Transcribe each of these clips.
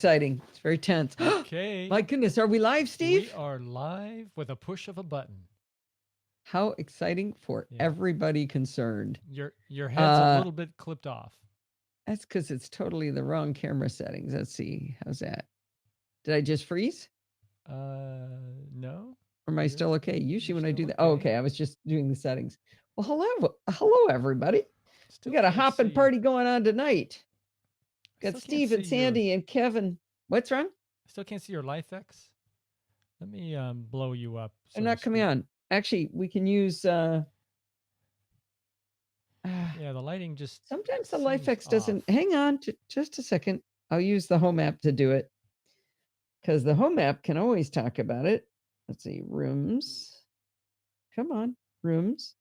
exciting. It's very tense. Okay. My goodness, are we live, Steve? We are live with a push of a button. How exciting for everybody concerned. Your head's a little bit clipped off. That's because it's totally the wrong camera settings. Let's see. How's that? Did I just freeze? No. Or am I still okay? Usually when I do that. Oh, okay. I was just doing the settings. Well, hello, everybody. We got a hopping party going on tonight. Got Steve and Sandy and Kevin. What's wrong? I still can't see your LifeX. Let me blow you up. I'm not coming on. Actually, we can use. Yeah, the lighting just. Sometimes the LifeX doesn't. Hang on, just a second. I'll use the home app to do it because the home app can always talk about it. Let's see, rooms. Come on, rooms.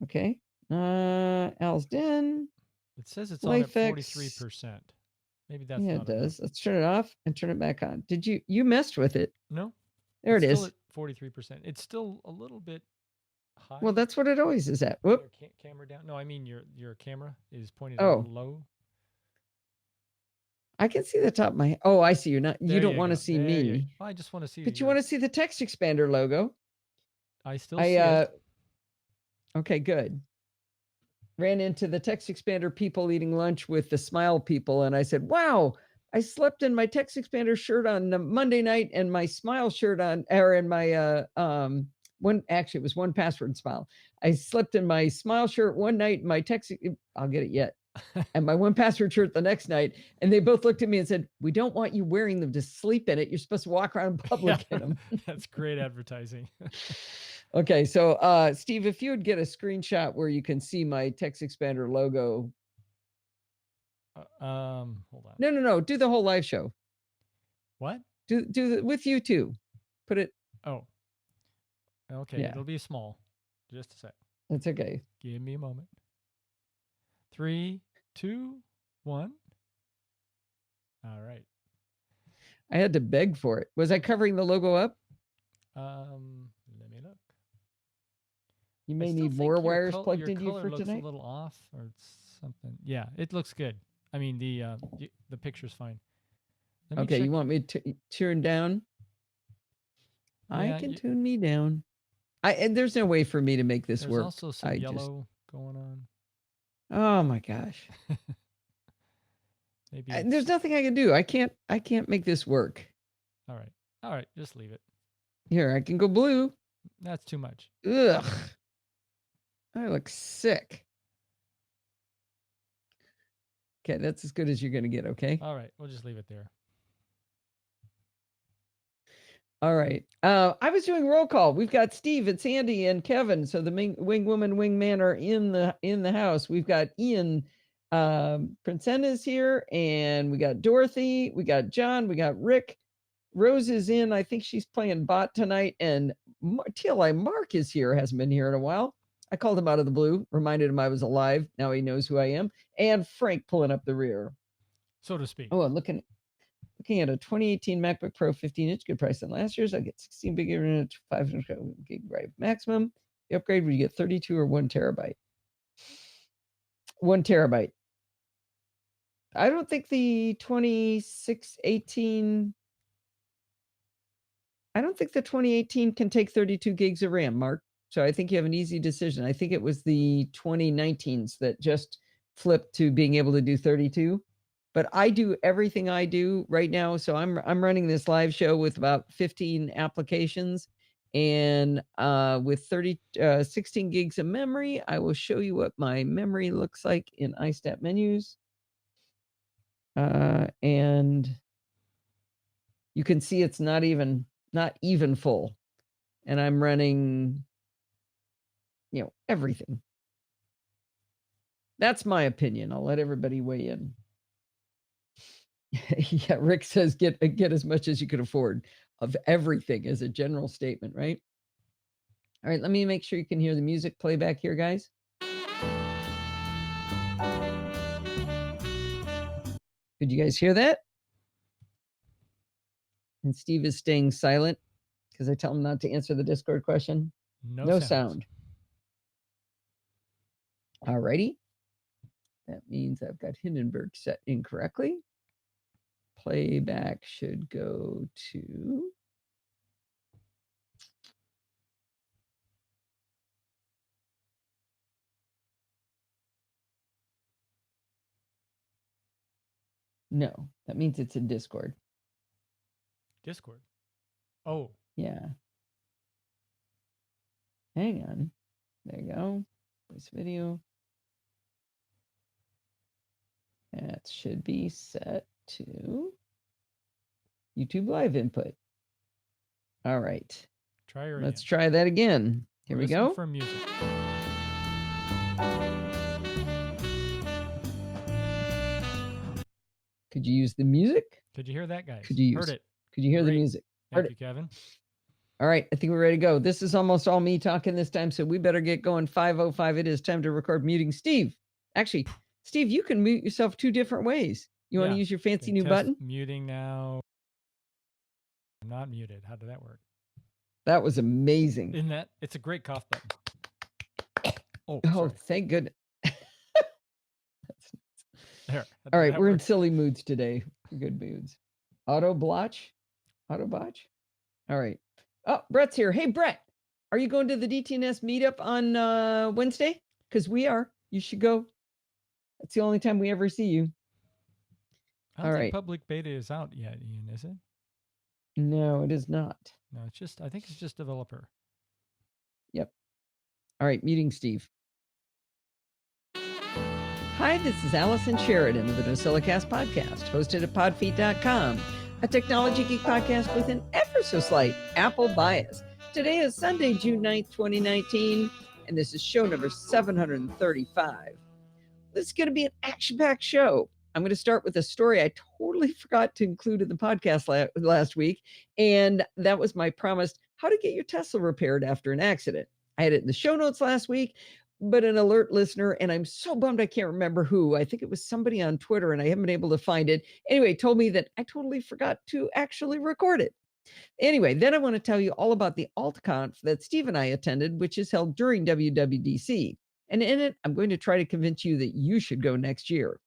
Okay. Al's Den. It says it's on at 43%. Maybe that's it does. Let's turn it off and turn it back on. Did you messed with it? No. There it is. Still at 43%. It's still a little bit high. Well, that's what it always is at. Whoop. Your camera down. No, I mean your camera is pointed a little low. I can see the top of my. Oh, I see. You don't want to see me. Well, I just want to see. But you want to see the text expander logo. I still see it. Okay, good. Ran into the text expander people eating lunch with the smile people, and I said, "Wow, I slept in my text expander shirt on Monday night and my smile shirt on, or in my one. Actually, it was 1Password smile. I slept in my smile shirt one night, and my text. I'll get it yet." And my 1Password shirt the next night, and they both looked at me and said, "We don't want you wearing them to sleep in it. You're supposed to walk around in public in them." That's great advertising. Okay, so Steve, if you would get a screenshot where you can see my text expander logo. Hold on. No. Do the whole live show. What? Do with you too. Put it. Oh. Okay, yeah. It'll be small. Just a sec. That's okay. Give me a moment. 3, 2, 1. All right. I had to beg for it. Was I covering the logo up? Let me look. You may need more wires plugged into you for looks tonight. A little off or something. Yeah, it looks good. I mean, the picture's fine. Okay, you want me to turn down? Yeah, I can tune me down. And there's no way for me to make this work. There's also some yellow going on. Oh my gosh. Maybe there's nothing I can do. I can't make this work. All right, just leave it. Here, I can go blue. That's too much. Ugh. I look sick. Okay, that's as good as you're going to get, okay? All right, we'll just leave it there. All right. I was doing roll call. We've got Steve and Sandy and Kevin. So the wing woman, wing man are in the house. We've got Ian Princena is here, and we got Dorothy, we got John, we got Rick. Rose is in. I think she's playing bot tonight, and TLI Mark is here. Hasn't been here in a while. I called him out of the blue, reminded him I was alive. Now he knows who I am. And Frank pulling up the rear, so to speak. Oh, I'm looking at a 2018 MacBook Pro 15-inch, good price than last year's. I get 16 gig internet, 500 gigabyte maximum. The upgrade, would you get 32 or 1 terabyte? 1 terabyte. I don't think the 2018 can take 32 gigs of RAM, Mark. So I think you have an easy decision. I think it was the 2019s that just flipped to being able to do 32. But I do everything I do right now. So I'm running this live show with about 15 applications, and with 16 gigs of memory. I will show you what my memory looks like in iStat menus. And you can see it's not even full. And I'm running, everything. That's my opinion. I'll let everybody weigh in. Yeah, Rick says get as much as you can afford of everything as a general statement, right? All right, let me make sure you can hear the music playback here, guys. Could you guys hear that? And Steve is staying silent because I tell him not to answer the Discord question. No sound. All righty. That means I've got Hindenburg set incorrectly. playback should go to. No, that means it's in Discord. Discord. Oh. Yeah. Hang on. There you go. Voice video. That should be set to YouTube Live input. All right. Try her Let's again. try that again. Here we Listen go. for music. Could you use the music? Could you hear that, guys? Could you Heard it? Could you hear the Great. music? Thank you, Kevin. All right, I think we're ready to go. This is almost all me talking this time, so we better get going. 5:05. It is time to record muting Steve. Actually, Steve, you can mute yourself 2 different ways. You want to use your fancy new button? Muting now. I'm not muted. How did that work? That was amazing. Isn't that? It's a great cough button. Oh, sorry. thank goodness. There. All right, we're in silly moods today. Good moods. Auto botch. All right. Oh, Brett's here. Hey, Brett, are you going to the DTNS meetup on Wednesday? Because we are. You should go. That's the only time we ever see you. I don't think public beta is out yet, Ian, is it? No, it is not. No, I think it's just developer. Yep. All right, muting Steve. Hi, this is Allison Sheridan of the NosillaCast podcast, hosted at podfeet.com, a technology geek podcast with an ever so slight Apple bias. Today is Sunday, June 9th, 2019, and this is show number 735. This is going to be an action-packed show. I'm going to start with a story I totally forgot to include in the podcast last week, and that was my promise, how to get your Tesla repaired after an accident. I had it in the show notes last week, but an alert listener, and I'm so bummed I can't remember who. I think it was somebody on Twitter, and I haven't been able to find it. Anyway, told me that I totally forgot to actually record it. Anyway, then I want to tell you all about the AltConf that Steve and I attended, which is held during WWDC. And in it, I'm going to try to convince you that you should go next year.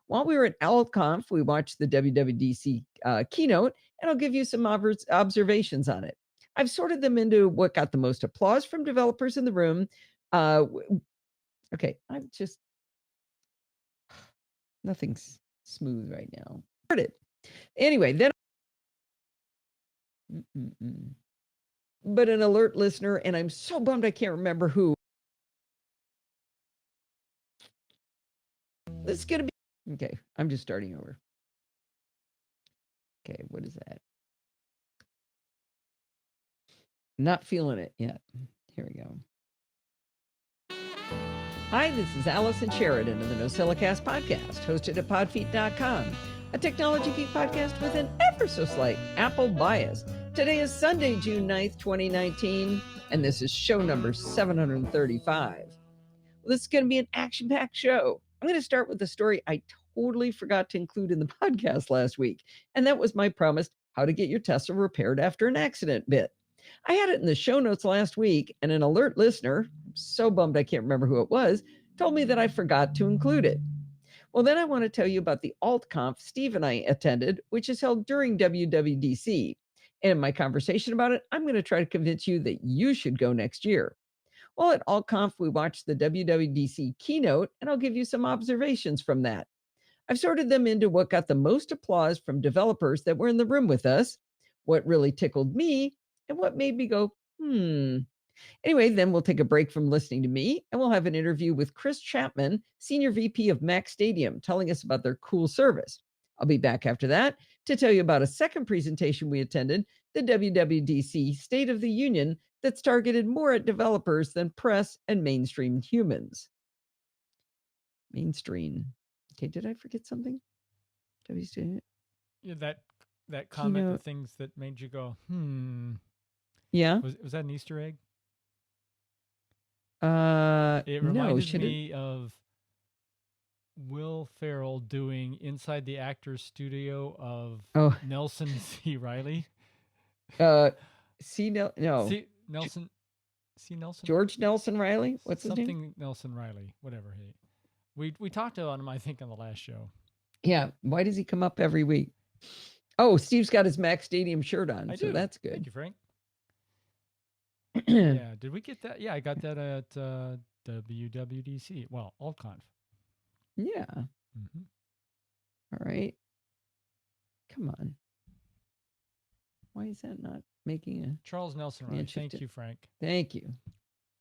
While we were at AltConf, we watched the WWDC keynote, and I'll give you some observations on it. I've sorted them into what got the most applause from developers in the room. Okay, I'm just, nothing's smooth right now. Anyway, then, but an alert listener, and I'm so bummed I can't remember who. This is going to be, okay, I'm just starting over. Okay, what is that? Not feeling it yet. Here we go. Hi, this is Allison Sheridan of the NosillaCast podcast, hosted at podfeet.com, a technology geek podcast with an ever so slight Apple bias. Today is Sunday, June 9th, 2019, and this is show number 735. Well, this is going to be an action-packed show. I'm going to start with a story I totally forgot to include in the podcast last week, and that was my promise, how to get your Tesla repaired after an accident bit. I had it in the show notes last week, and an alert listener, I'm so bummed I can't remember who it was, told me that I forgot to include it. Well, then I want to tell you about the AltConf Steve and I attended, which is held during WWDC. And in my conversation about it, I'm going to try to convince you that you should go next year. Well, at AltConf, we watched the WWDC keynote, and I'll give you some observations from that. I've sorted them into what got the most applause from developers that were in the room with us, what really tickled me, and what made me go, Anyway, then we'll take a break from listening to me, and we'll have an interview with Chris Chapman, Senior VP of Mac Stadium, telling us about their cool service. I'll be back after that to tell you about a second presentation we attended, the WWDC State of the Union, that's targeted more at developers than press and mainstream humans. Mainstream. Okay, did I forget something? Yeah, that comment, the things that made you go, Yeah. Was that an Easter egg? It reminded me of Will Ferrell doing Inside the Actors Studio of Nelson C. Riley. Nelson. George Nelson Riley? What's his name? Something Nelson Riley, whatever. We talked about him, I think, on the last show. Yeah. Why does he come up every week? Oh, Steve's got his Mac Stadium shirt on, so that's good. Thank you, Frank. Yeah, did we get that? Yeah, I got that at WWDC. Well, AltConf. Yeah. Mm-hmm. All right. Come on. Why is that not making a Charles Nelson? Right. Thank you, Frank. Thank you.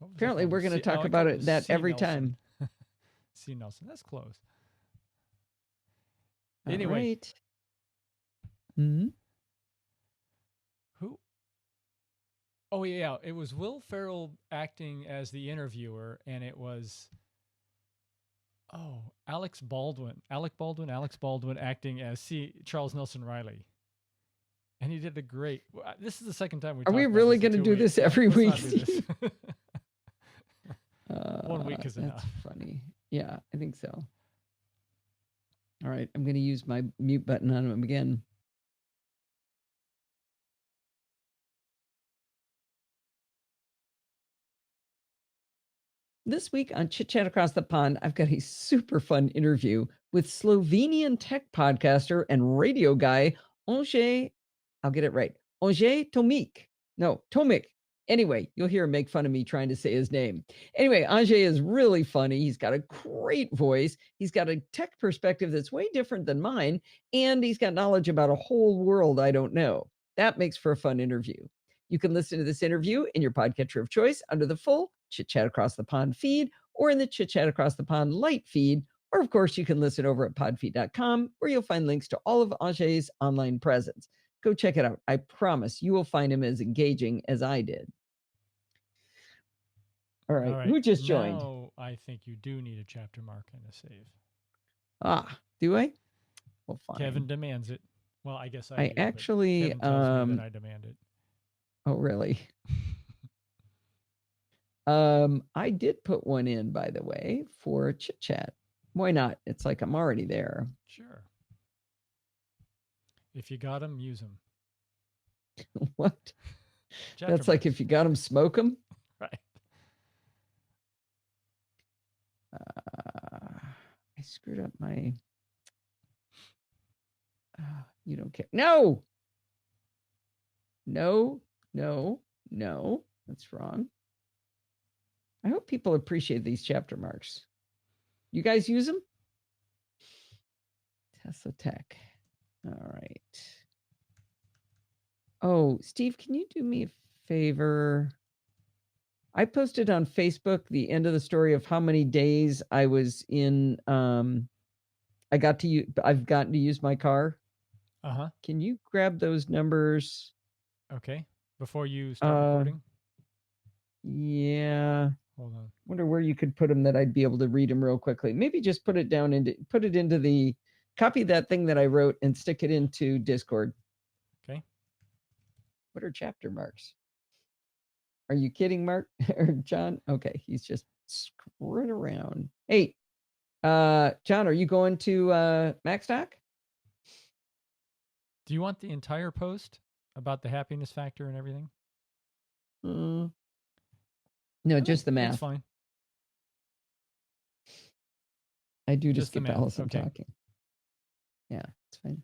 Apparently, we're going to talk about it every time. C. Nelson. That's close. Anyway. Right. Hmm. Who? Oh, yeah. It was Will Ferrell acting as the interviewer, and it was, Alex Baldwin acting as Charles Nelson Riley. And he did a great. This is the second time we. Are we really going to do this every week? 1 week is enough. That's funny. Yeah, I think so. All right, I'm going to use my mute button on him again. This week on Chit Chat Across the Pond, I've got a super fun interview with Slovenian tech podcaster and radio guy, Anže, I'll get it right, Anže Tomic. No, Tomic. Anyway, you'll hear him make fun of me trying to say his name. Anyway, Anže is really funny. He's got a great voice. He's got a tech perspective that's way different than mine, and he's got knowledge about a whole world I don't know. That makes for a fun interview. You can listen to this interview in your podcatcher of choice under the full Chit Chat Across the Pond feed or in the Chit Chat Across the Pond light feed. Or, of course, you can listen over at podfeed.com, where you'll find links to all of Anže's online presence. Go check it out. I promise you will find him as engaging as I did. All right. Who just joined? Now I think you do need a chapter mark and a save. Do I? Well, fine. Kevin demands it. Well, I guess I do, actually Kevin tells me that I demand it. Oh, really? I did put one in, by the way, for Chit Chat. Why not? It's like I'm already there. Sure. If you got them, use them. What? That's like if you got them, smoke them? Right. I screwed up my... you don't care. No! No. That's wrong. I hope people appreciate these chapter marks. You guys use them? Tesla Tech. All right. Oh, Steve, can you do me a favor? I posted on Facebook the end of the story of how many days I was in. I've gotten to use my car. Can you grab those numbers? Okay. Before you start recording? Yeah. Hold on. Wonder where you could put them that I'd be able to read them real quickly. Maybe just put it into the copy that thing that I wrote and stick it into Discord. Okay. What are chapter marks? Are you kidding, Mark or John? Okay, he's just screwing around. Hey, John, are you going to MacStock? Do you want the entire post about the happiness factor and everything? No, just the math. That's fine. I do just skip Allison talking. Yeah, it's fine.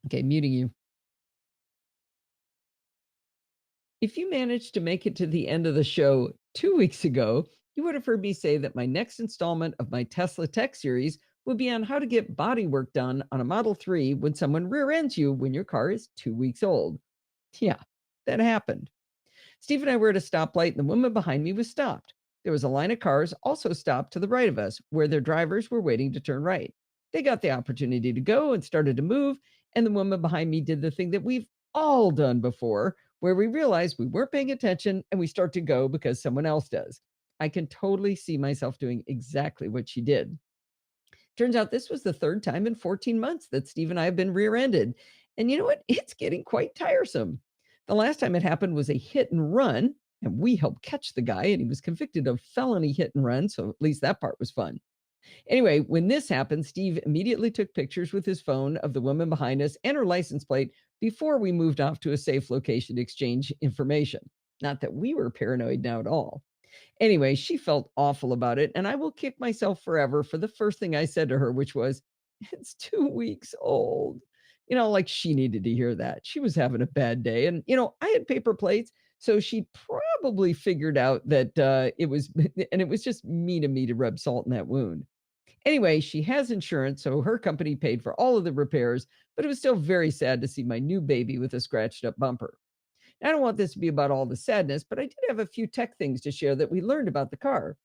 Okay, muting you. If you managed to make it to the end of the show 2 weeks ago, you would have heard me say that my next installment of my Tesla Tech series would be on how to get body work done on a Model 3 when someone rear ends you when your car is 2 weeks old. Yeah, that happened. Steve and I were at a stoplight and the woman behind me was stopped. There was a line of cars also stopped to the right of us where their drivers were waiting to turn right. They got the opportunity to go and started to move, and the woman behind me did the thing that we've all done before, where we realized we weren't paying attention and we start to go because someone else does. I can totally see myself doing exactly what she did. Turns out this was the third time in 14 months that Steve and I have been rear-ended. And you know what? It's getting quite tiresome. The last time it happened was a hit and run, and we helped catch the guy, and he was convicted of felony hit and run, so at least that part was fun. Anyway, when this happened, Steve immediately took pictures with his phone of the woman behind us and her license plate before we moved off to a safe location to exchange information. Not that we were paranoid now at all. Anyway, she felt awful about it, and I will kick myself forever for the first thing I said to her, which was, "It's 2 weeks old." Like she needed to hear that. She was having a bad day. And, I had paper plates. So she probably figured out that it was, and it was just mean of me to rub salt in that wound. Anyway, she has insurance, so her company paid for all of the repairs, but it was still very sad to see my new baby with a scratched up bumper. I don't want this to be about all the sadness, but I did have a few tech things to share that we learned about the car.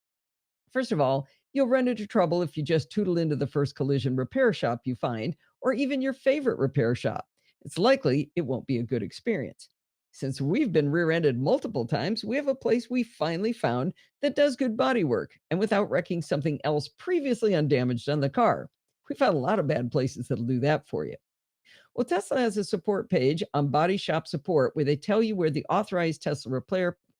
First of all, you'll run into trouble if you just tootle into the first collision repair shop you find, or even your favorite repair shop. It's likely it won't be a good experience. Since we've been rear ended multiple times, we have a place we finally found that does good body work and without wrecking something else previously undamaged on the car. We've had a lot of bad places that'll do that for you. Well, Tesla has a support page on Body Shop Support where they tell you where the authorized Tesla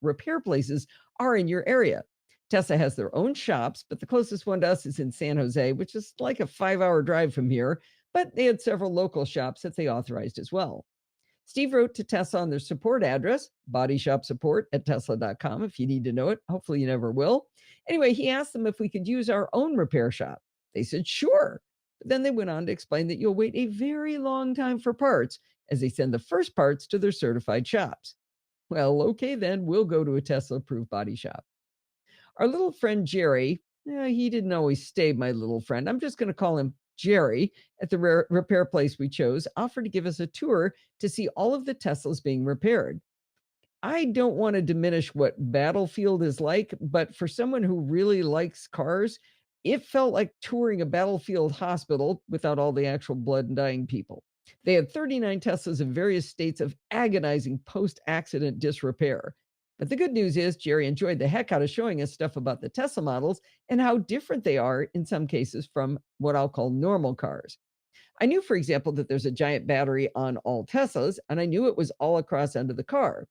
repair places are in your area. Tesla has their own shops, but the closest one to us is in San Jose, which is like a 5-hour drive from here. But they had several local shops that they authorized as well. Steve wrote to Tesla on their support address, bodyshopsupport@tesla.com, if you need to know it. Hopefully, you never will. Anyway, he asked them if we could use our own repair shop. They said, sure. But then they went on to explain that you'll wait a very long time for parts as they send the first parts to their certified shops. Well, okay, then we'll go to a Tesla approved body shop. Our little friend Jerry, he didn't always stay my little friend. I'm just going to call him Jerry at the repair place we chose, offered to give us a tour to see all of the Teslas being repaired. I don't want to diminish what Battlefield is like, but for someone who really likes cars, it felt like touring a battlefield hospital without all the actual blood and dying people. They had 39 Teslas in various states of agonizing post accident disrepair. But the good news is, Jerry enjoyed the heck out of showing us stuff about the Tesla models and how different they are in some cases from what I'll call normal cars. I knew, for example, that there's a giant battery on all Teslas, and I knew it was all across under the car.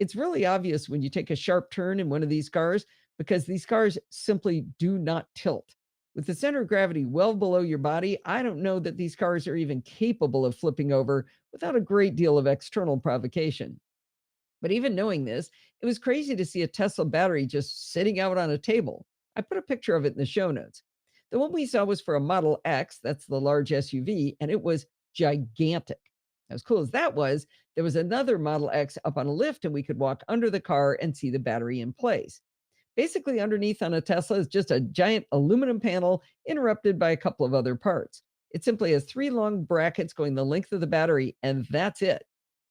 It's really obvious when you take a sharp turn in one of these cars because these cars simply do not tilt. With the center of gravity well below your body, I don't know that these cars are even capable of flipping over without a great deal of external provocation. But even knowing this, it was crazy to see a Tesla battery just sitting out on a table. I put a picture of it in the show notes. The one we saw was for a Model X, that's the large SUV, and it was gigantic. As cool as that was, there was another Model X up on a lift, and we could walk under the car and see the battery in place. Basically, underneath on a Tesla is just a giant aluminum panel interrupted by a couple of other parts. It simply has three long brackets going the length of the battery, and that's it.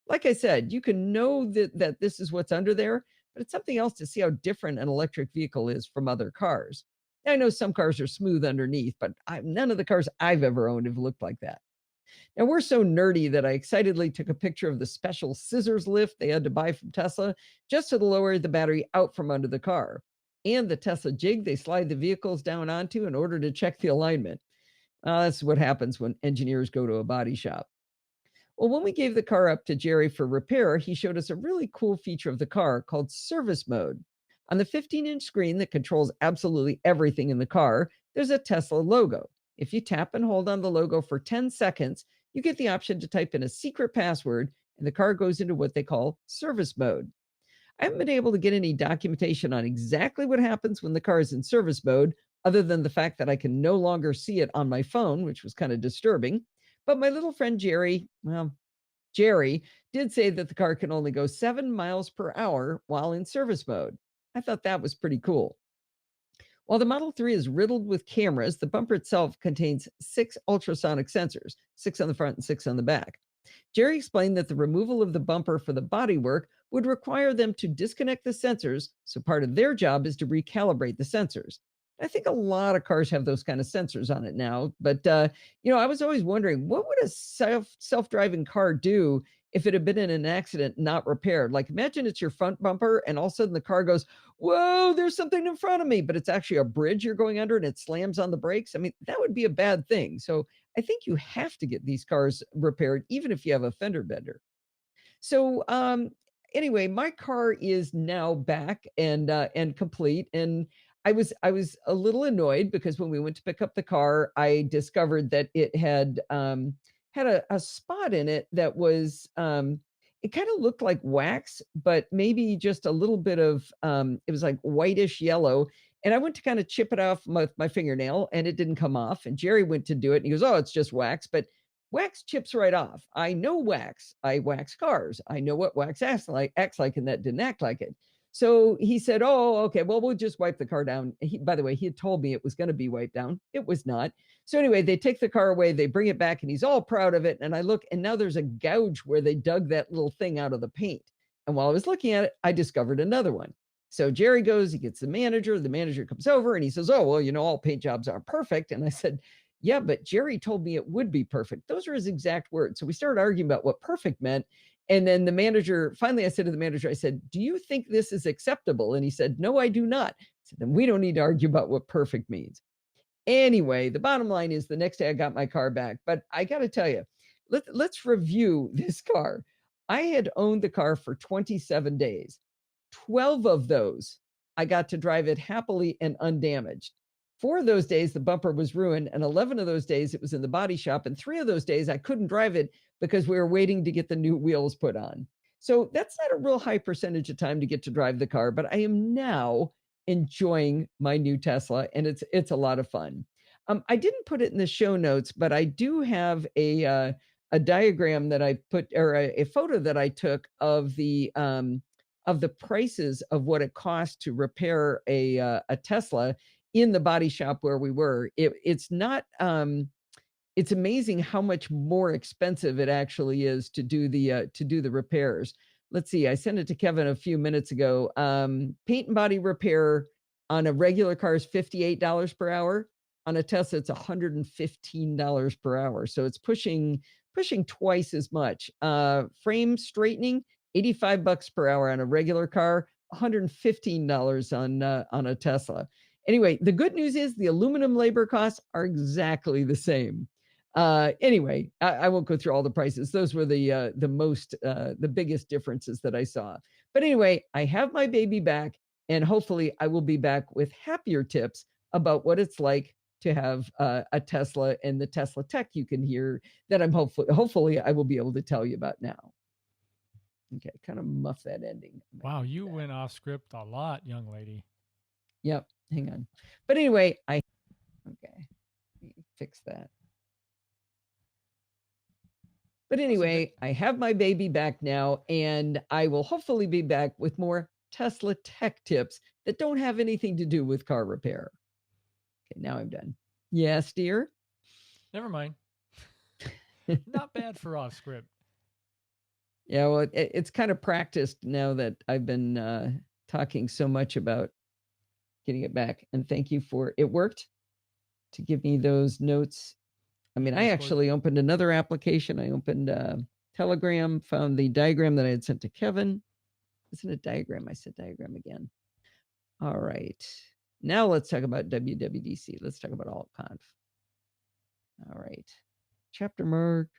Like I said, you can know that this is what's under there, but it's something else to see how different an electric vehicle is from other cars. I know some cars are smooth underneath, but none of the cars I've ever owned have looked like that. Now, we're so nerdy that I excitedly took a picture of the special scissors lift they had to buy from Tesla just to lower the battery out from under the car, and the Tesla jig they slide the vehicles down onto in order to check the alignment. That's what happens when engineers go to a body shop. Well, when we gave the car up to Jerry for repair, he showed us a really cool feature of the car called service mode. On the 15-inch screen that controls absolutely everything in the car, there's a Tesla logo. If you tap and hold on the logo for 10 seconds, you get the option to type in a secret password, and the car goes into what they call service mode. I haven't been able to get any documentation on exactly what happens when the car is in service mode, other than the fact that I can no longer see it on my phone, which was kind of disturbing. But my little friend Jerry, well, Jerry did say that the car can only go 7 miles per hour while in service mode. I thought that was pretty cool. While the Model 3 is riddled with cameras, the bumper itself contains 6 ultrasonic sensors, 6 on the front and 6 on the back. Jerry explained that the removal of the bumper for the bodywork would require them to disconnect the sensors, so part of their job is to recalibrate the sensors. I think a lot of cars have those kind of sensors on it now, but I was always wondering what would a self-driving car do if it had been in an accident not repaired? Like imagine it's your front bumper and all of a sudden the car goes, "Whoa, there's something in front of me," but it's actually a bridge you're going under and it slams on the brakes. I mean, that would be a bad thing. So I think you have to get these cars repaired, even if you have a fender bender. So, anyway, my car is now back and complete. And I was a little annoyed because when we went to pick up the car, I discovered that it had a spot in it that was it kind of looked like wax, but maybe just a little bit of it was like whitish yellow. And I went to kind of chip it off with my fingernail and it didn't come off. And Jerry went to do it and he goes, "Oh, it's just wax." But wax chips right off. I know wax. I wax cars. I know what wax acts like, and that didn't act like it. So he said, oh, okay, well, we'll just wipe the car down. By the way, he had told me it was going to be wiped down. It was not. So anyway, they take the car away, they bring it back, and he's all proud of it. And I look, and now there's a gouge where they dug that little thing out of the paint. And while I was looking at it, I discovered another one. So Jerry goes, he gets the manager comes over and he says, oh, well, all paint jobs aren't perfect. And I said, yeah, but Jerry told me it would be perfect. Those are his exact words. So we started arguing about what perfect meant. And then the manager, finally, I said to the manager, I said, do you think this is acceptable? And he said, no, I do not. I said, then we don't need to argue about what perfect means. Anyway, the bottom line is the next day I got my car back. But I got to tell you, let's review this car. I had owned the car for 27 days. 12 of those, I got to drive it happily and undamaged. 4 of those days, the bumper was ruined, and 11 of those days, it was in the body shop, and 3 of those days, I couldn't drive it because we were waiting to get the new wheels put on. So that's not a real high percentage of time to get to drive the car, but I am now enjoying my new Tesla, and it's a lot of fun. I didn't put it in the show notes, but I do have a diagram that I put, or a photo that I took of the prices of what it costs to repair a Tesla in the body shop where we were. It's not. It's amazing how much more expensive it actually is to do the repairs. Let's see. I sent it to Kevin a few minutes ago. Paint and body repair on a regular car is $58 per hour. On a Tesla, it's $115 per hour. So it's pushing twice as much. Frame straightening, $85 per hour on a regular car, $115 on a Tesla. Anyway, the good news is the aluminum labor costs are exactly the same. Anyway, I won't go through all the prices. Those were the biggest differences that I saw. But anyway, I have my baby back, and hopefully I will be back with happier tips about what it's like to have a Tesla and the Tesla tech you can hear that I'm hopefully I will be able to tell you about now. Okay, kind of muff that ending. Wow, you went off script a lot, young lady. Yep, hang on. But anyway, okay, fix that. But anyway, I have my baby back now, and I will hopefully be back with more Tesla tech tips that don't have anything to do with car repair. Okay, now I'm done. Yes, dear? Never mind. Not bad for off script. Yeah, well, it's kind of practiced now that I've been talking so much about getting it back. And thank you for it worked to give me those notes. I mean, I actually opened another application. I opened Telegram, found the diagram that I had sent to Kevin. Isn't it diagram? I said diagram again. All right. Now let's talk about WWDC. Let's talk about AltConf. All right. Chapter mark.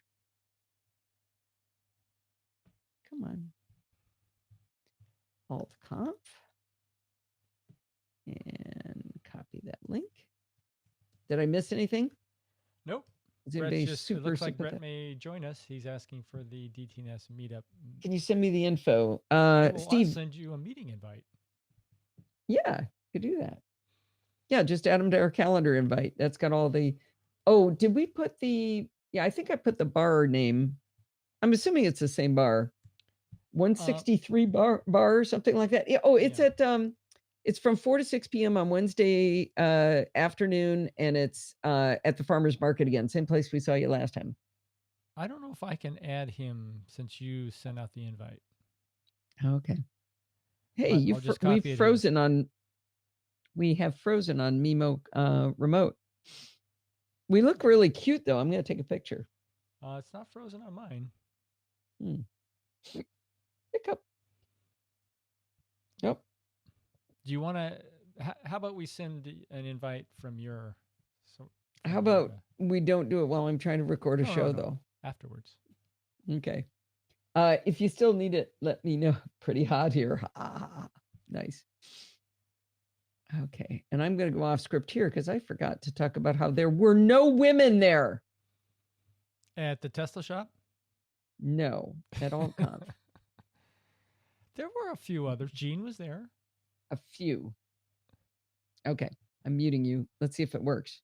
Come on. AltConf. And copy that link. Did I miss anything? Nope. It looks like Brett may join us. He's asking for the DTNS meetup. Can you send me the info? Steve, I'll send you a meeting invite. Yeah, could do that. Yeah, just add them to our calendar invite. That's got all the. Oh, did we put the? Yeah, I think I put the bar name. I'm assuming it's the same bar. 163 bar or something like that. Yeah. Oh, it's at it's from 4 to 6 p.m. on Wednesday afternoon, and it's at the farmers market again, same place we saw you last time. I don't know if I can add him since you sent out the invite. Okay. Hey, we've frozen on. We have frozen on Mimo remote. We look really cute though. I'm going to take a picture. It's not frozen on mine. Pick up. Nope. Do you want to? How about we send an invite from your? How about we don't do it while I'm trying to record a show though? Afterwards. Okay. If you still need it, let me know. Pretty hot here. Nice. Okay, and I'm going to go off script here because I forgot to talk about how there were no women there. At the Tesla shop? No, at AltConf. There were a few others. Jean was there. A few. Okay, I'm muting you. Let's see if it works.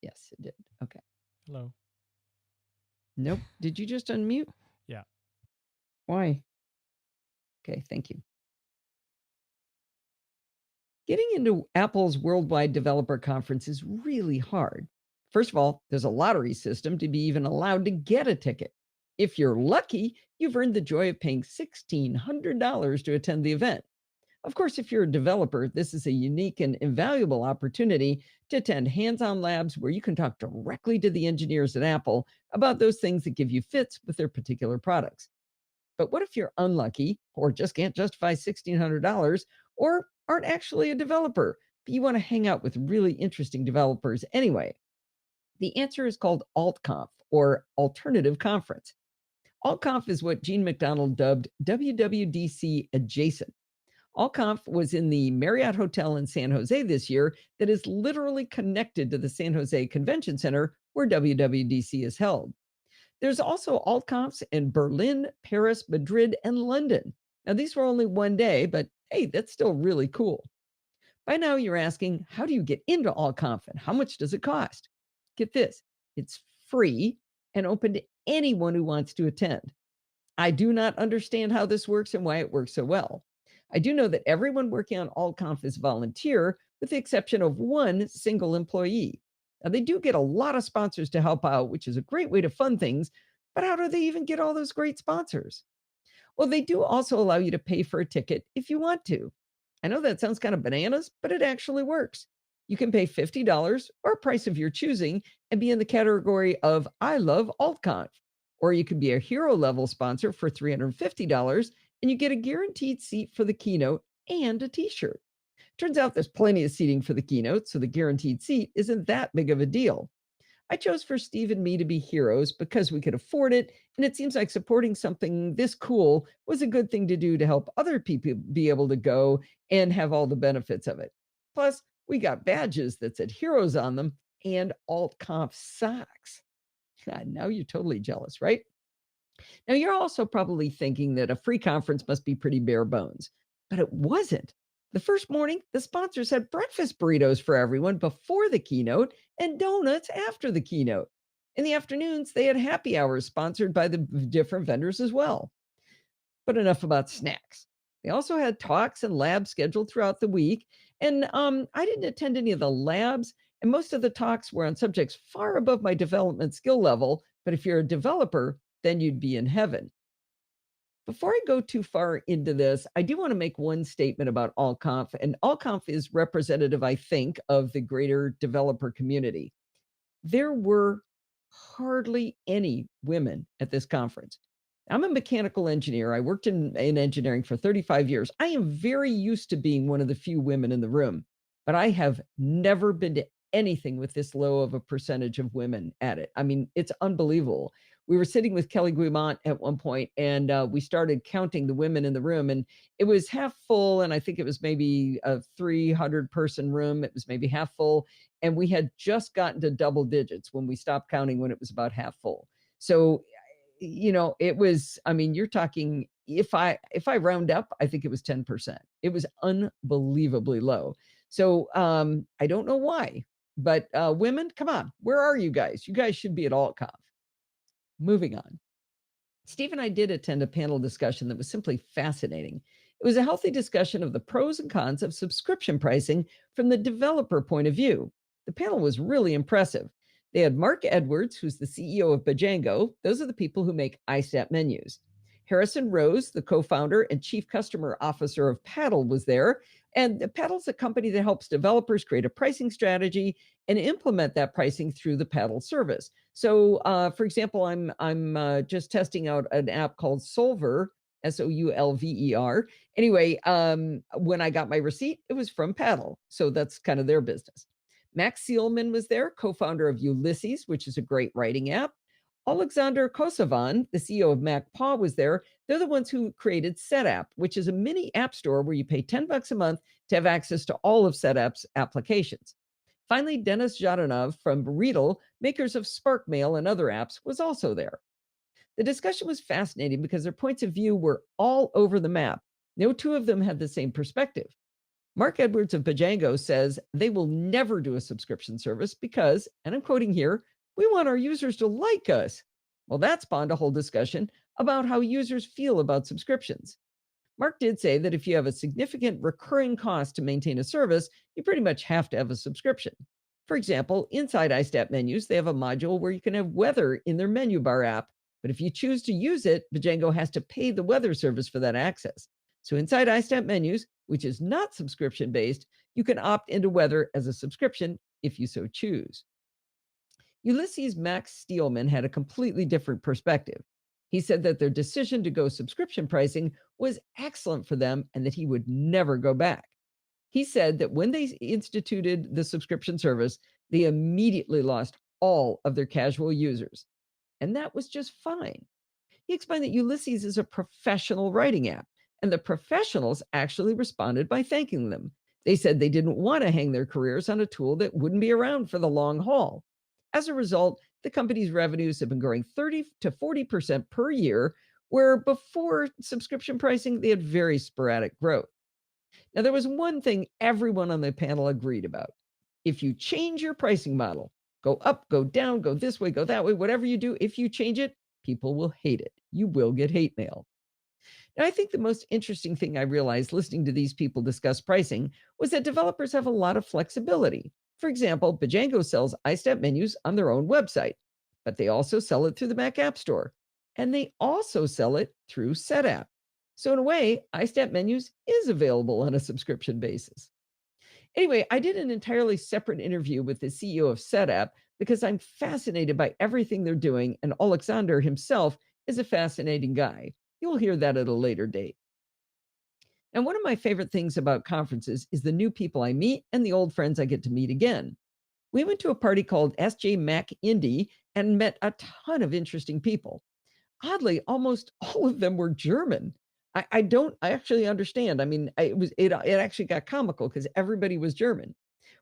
Yes, it did. Okay. Hello. Nope. Did you just unmute? Yeah. Why? Okay, thank you. Getting into Apple's Worldwide Developer Conference is really hard. First of all, there's a lottery system to be even allowed to get a ticket. If you're lucky, you've earned the joy of paying $1,600 to attend the event. Of course, if you're a developer, this is a unique and invaluable opportunity to attend hands on labs where you can talk directly to the engineers at Apple about those things that give you fits with their particular products. But what if you're unlucky or just can't justify $1,600 or aren't actually a developer, but you want to hang out with really interesting developers anyway? The answer is called AltConf or Alternative Conference. AltConf is what Gene McDonald dubbed WWDC adjacent. AltConf was in the Marriott Hotel in San Jose this year that is literally connected to the San Jose Convention Center where WWDC is held. There's also AltConfs in Berlin, Paris, Madrid, and London. Now, these were only one day, but hey, that's still really cool. By now, you're asking, how do you get into AltConf and how much does it cost? Get this, it's free and open to anyone who wants to attend. I do not understand how this works and why it works so well. I do know that everyone working on AltConf is volunteer, with the exception of one single employee. Now, they do get a lot of sponsors to help out, which is a great way to fund things, but how do they even get all those great sponsors? Well, they do also allow you to pay for a ticket if you want to. I know that sounds kind of bananas, but it actually works. You can pay $50 or a price of your choosing and be in the category of I love AltConf. Or you could be a hero level sponsor for $350 and you get a guaranteed seat for the keynote and a t shirt. Turns out there's plenty of seating for the keynote, so the guaranteed seat isn't that big of a deal. I chose for Steve and me to be heroes because we could afford it, and it seems like supporting something this cool was a good thing to do to help other people be able to go and have all the benefits of it. Plus, we got badges that said heroes on them and AltConf socks. Now you're totally jealous, right? Now, you're also probably thinking that a free conference must be pretty bare bones, but it wasn't. The first morning, the sponsors had breakfast burritos for everyone before the keynote and donuts after the keynote. In the afternoons, they had happy hours sponsored by the different vendors as well. But enough about snacks. They also had talks and labs scheduled throughout the week. And I didn't attend any of the labs, and most of the talks were on subjects far above my development skill level. But if you're a developer, then you'd be in heaven. Before I go too far into this, I do want to make one statement about AllConf. And AllConf is representative, I think, of the greater developer community. There were hardly any women at this conference. I'm a mechanical engineer. I worked in engineering for 35 years. I am very used to being one of the few women in the room, but I have never been to anything with this low of a percentage of women at it. I mean, it's unbelievable. We were sitting with Kelly Guimont at one point, and we started counting the women in the room, and it was half full. And I think it was maybe a 300-person room. It was maybe half full, and we had just gotten to double digits when we stopped counting when it was about half full. So, it was, I mean, you're talking, if I round up, I think it was 10%. It was unbelievably low. So I don't know why, but women, come on, where are you guys? You guys should be at AltConf. Moving on. Steve and I did attend a panel discussion that was simply fascinating. It was a healthy discussion of the pros and cons of subscription pricing from the developer point of view. The panel was really impressive. They had Mark Edwards, who's the CEO of Bajango. Those are the people who make iStat menus. Harrison Rose, the co-founder and chief customer officer of Paddle, was there. And Paddle's a company that helps developers create a pricing strategy and implement that pricing through the Paddle service. So, for example, I'm just testing out an app called Solver, Soulver. Anyway, when I got my receipt, it was from Paddle, so that's kind of their business. Max Seelman was there, co-founder of Ulysses, which is a great writing app. Alexander Kosovan, the CEO of MacPaw, was there. They're the ones who created SetApp, which is a mini app store where you pay $10 a month to have access to all of SetApp's applications. Finally, Denis Zhadanov from Readle, makers of SparkMail and other apps, was also there. The discussion was fascinating because their points of view were all over the map. No two of them had the same perspective. Mark Edwards of Bajango says they will never do a subscription service because, and I'm quoting here, we want our users to like us. Well, that spawned a whole discussion about how users feel about subscriptions. Mark did say that if you have a significant recurring cost to maintain a service, you pretty much have to have a subscription. For example, inside iStat menus, they have a module where you can have weather in their menu bar app. But if you choose to use it, Bojangles has to pay the weather service for that access. So inside iStat menus, which is not subscription based, you can opt into weather as a subscription if you so choose. Ulysses Max Steelman had a completely different perspective. He said that their decision to go subscription pricing was excellent for them and that he would never go back. He said that when they instituted the subscription service, they immediately lost all of their casual users, and that was just fine. He explained that Ulysses is a professional writing app, and the professionals actually responded by thanking them. They said they didn't want to hang their careers on a tool that wouldn't be around for the long haul. As a result, the company's revenues have been growing 30 to 40% per year, where before subscription pricing, they had very sporadic growth. Now, there was one thing everyone on the panel agreed about. If you change your pricing model, go up, go down, go this way, go that way, whatever you do, if you change it, people will hate it. You will get hate mail. Now, I think the most interesting thing I realized listening to these people discuss pricing was that developers have a lot of flexibility. For example, Bojangles sells iStat menus on their own website, but they also sell it through the Mac App Store, and they also sell it through SetApp. So in a way, iStat menus is available on a subscription basis. Anyway, I did an entirely separate interview with the CEO of SetApp because I'm fascinated by everything they're doing, and Alexander himself is a fascinating guy. You'll hear that at a later date. And one of my favorite things about conferences is the new people I meet and the old friends I get to meet again. We went to a party called SJ Mac Indie and met a ton of interesting people. Oddly, almost all of them were German. I don't I actually understand. I mean, it actually got comical because everybody was German.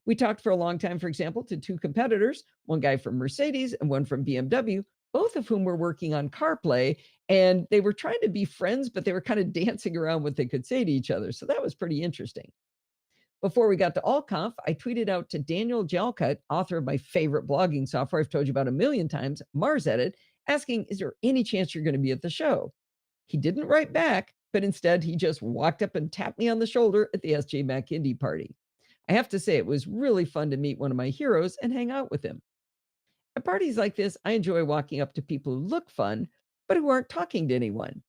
We talked for a long time, for example, to two competitors, one guy from Mercedes and one from BMW, both of whom were working on CarPlay, and they were trying to be friends, but they were kind of dancing around what they could say to each other. So that was pretty interesting. Before we got to AllConf, I tweeted out to Daniel Jalkut, author of my favorite blogging software I've told you about a million times, Mars Edit, asking, is there any chance you're going to be at the show? He didn't write back, but instead he just walked up and tapped me on the shoulder at the SJ Mac Indie party. I have to say, it was really fun to meet one of my heroes and hang out with him. At parties like this, I enjoy walking up to people who look fun, but who aren't talking to anyone.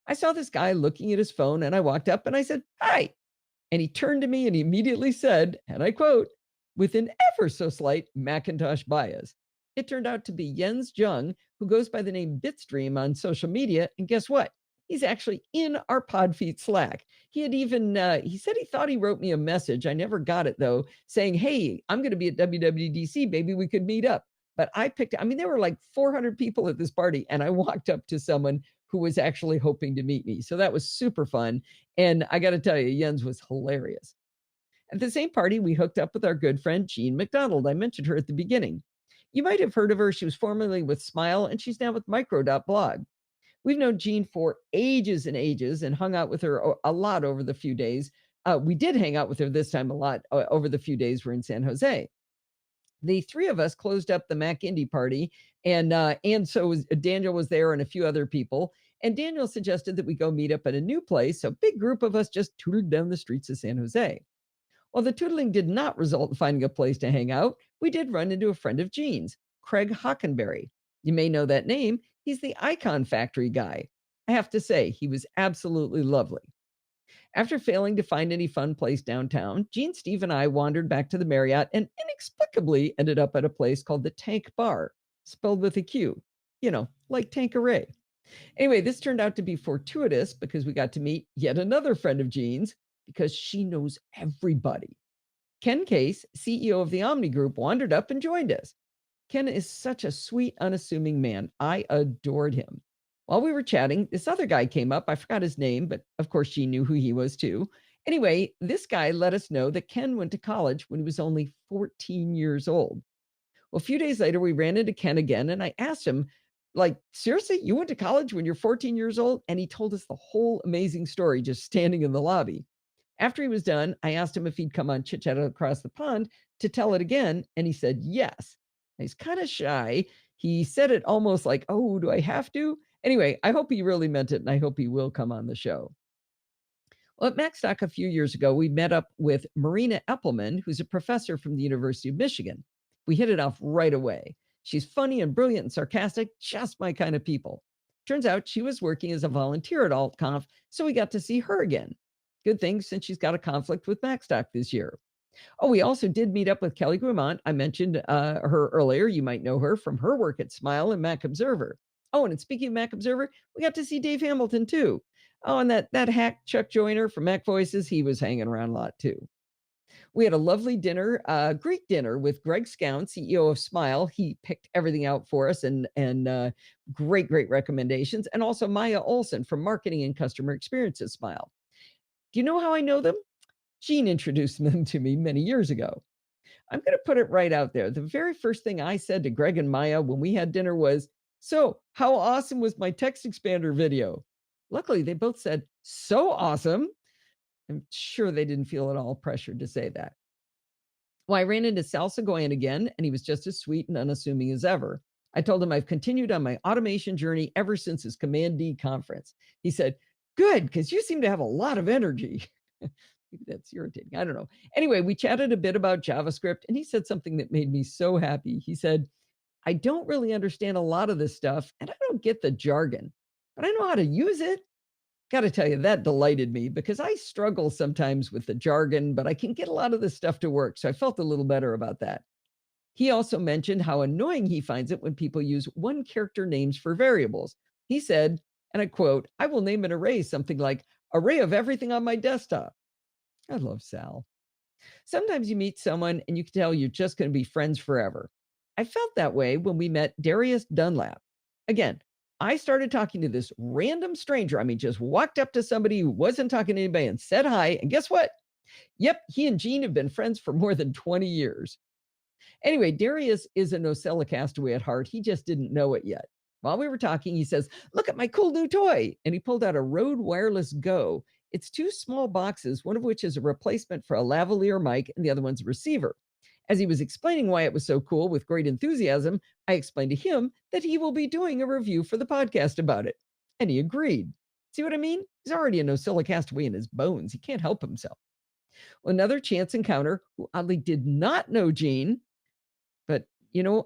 I saw this guy looking at his phone and I walked up and I said, hi. And he turned to me and he immediately said, and I quote, with an ever so slight Macintosh bias. It turned out to be Jens Jung, who goes by the name Bitstream on social media. And guess what? He's actually in our Podfeet Slack. He had even, he said he thought he wrote me a message. I never got it though, saying, hey, I'm going to be at WWDC. Maybe we could meet up. But I mean, there were like 400 people at this party, and I walked up to someone who was actually hoping to meet me. So that was super fun. And I got to tell you, Jens was hilarious. At the same party, we hooked up with our good friend, Jean McDonald. I mentioned her at the beginning. You might have heard of her. She was formerly with Smile, and she's now with Micro.blog. We've known Jean for ages and ages and hung out with her a lot over the few days. We did hang out with her this time a lot over the few days we're in San Jose. The three of us closed up the Mac Indie party, and so Daniel was there and a few other people. And Daniel suggested that we go meet up at a new place. So a big group of us just tootled down the streets of San Jose. While the tootling did not result in finding a place to hang out, we did run into a friend of Jean's, Craig Hockenberry. You may know that name. He's the Icon Factory guy. I have to say, he was absolutely lovely. After failing to find any fun place downtown, Gene, Steve, and I wandered back to the Marriott and inexplicably ended up at a place called the Tank Bar, spelled with a Q, like Tanqueray. Anyway, this turned out to be fortuitous because we got to meet yet another friend of Gene's because she knows everybody. Ken Case, CEO of the Omni Group, wandered up and joined us. Ken is such a sweet, unassuming man. I adored him. While we were chatting, this other guy came up. I forgot his name, but of course she knew who he was too. Anyway, this guy let us know that Ken went to college when he was only 14 years old. Well, a few days later, we ran into Ken again, and I asked him, like, seriously, you went to college when you're 14 years old? And he told us the whole amazing story just standing in the lobby. After he was done, I asked him if he'd come on Chit Chat Across the Pond to tell it again, and he said yes. He's kind of shy. He said it almost like, oh, do I have to? Anyway, I hope he really meant it, and I hope he will come on the show. Well, at MacStock a few years ago, we met up with Marina Eppelman, who's a professor from the University of Michigan. We hit it off right away. She's funny and brilliant and sarcastic, just my kind of people. Turns out she was working as a volunteer at AltConf, so we got to see her again. Good thing since she's got a conflict with MacStock this year. Oh, we also did meet up with Kelly Guimont. I mentioned her earlier. You might know her from her work at Smile and Mac Observer. Oh, and speaking of Mac Observer, we got to see Dave Hamilton too. Oh, and that hack Chuck Joyner from Mac Voices, he was hanging around a lot too. We had a lovely dinner, Greek dinner with Greg Scown, CEO of Smile. He picked everything out for us and great recommendations. And also Maya Olson from Marketing and Customer Experience at Smile. Do you know how I know them? Gene introduced them to me many years ago. I'm going to put it right out there. The very first thing I said to Greg and Maya when we had dinner was, so, how awesome was my text expander video? Luckily, they both said, so awesome. I'm sure they didn't feel at all pressured to say that. Well, I ran into Sal Seguin again, and he was just as sweet and unassuming as ever. I told him I've continued on my automation journey ever since his Command D conference. He said, good, because you seem to have a lot of energy. Maybe that's irritating. I don't know. Anyway, we chatted a bit about JavaScript, and he said something that made me so happy. He said, I don't really understand a lot of this stuff, and I don't get the jargon, but I know how to use it. Got to tell you, that delighted me because I struggle sometimes with the jargon, but I can get a lot of this stuff to work. So I felt a little better about that. He also mentioned how annoying he finds it when people use one character names for variables. He said, and I quote, I will name an array something like array of everything on my desktop. I love Sal. Sometimes you meet someone and you can tell you're just going to be friends forever. I felt that way when we met Darius Dunlap. Again, I started talking to this random stranger. I mean, just walked up to somebody who wasn't talking to anybody and said hi. And guess what? Yep, he and Gene have been friends for more than 20 years. Anyway, Darius is a Nosella castaway at heart. He just didn't know it yet. While we were talking, he says, look at my cool new toy. And he pulled out a Rode Wireless Go. It's two small boxes, one of which is a replacement for a lavalier mic and the other one's a receiver. As he was explaining why it was so cool with great enthusiasm, I explained to him that he will be doing a review for the podcast about it. And he agreed. See what I mean? He's already a Nosilla castaway in his bones. He can't help himself. Another chance encounter who oddly did not know Gene, but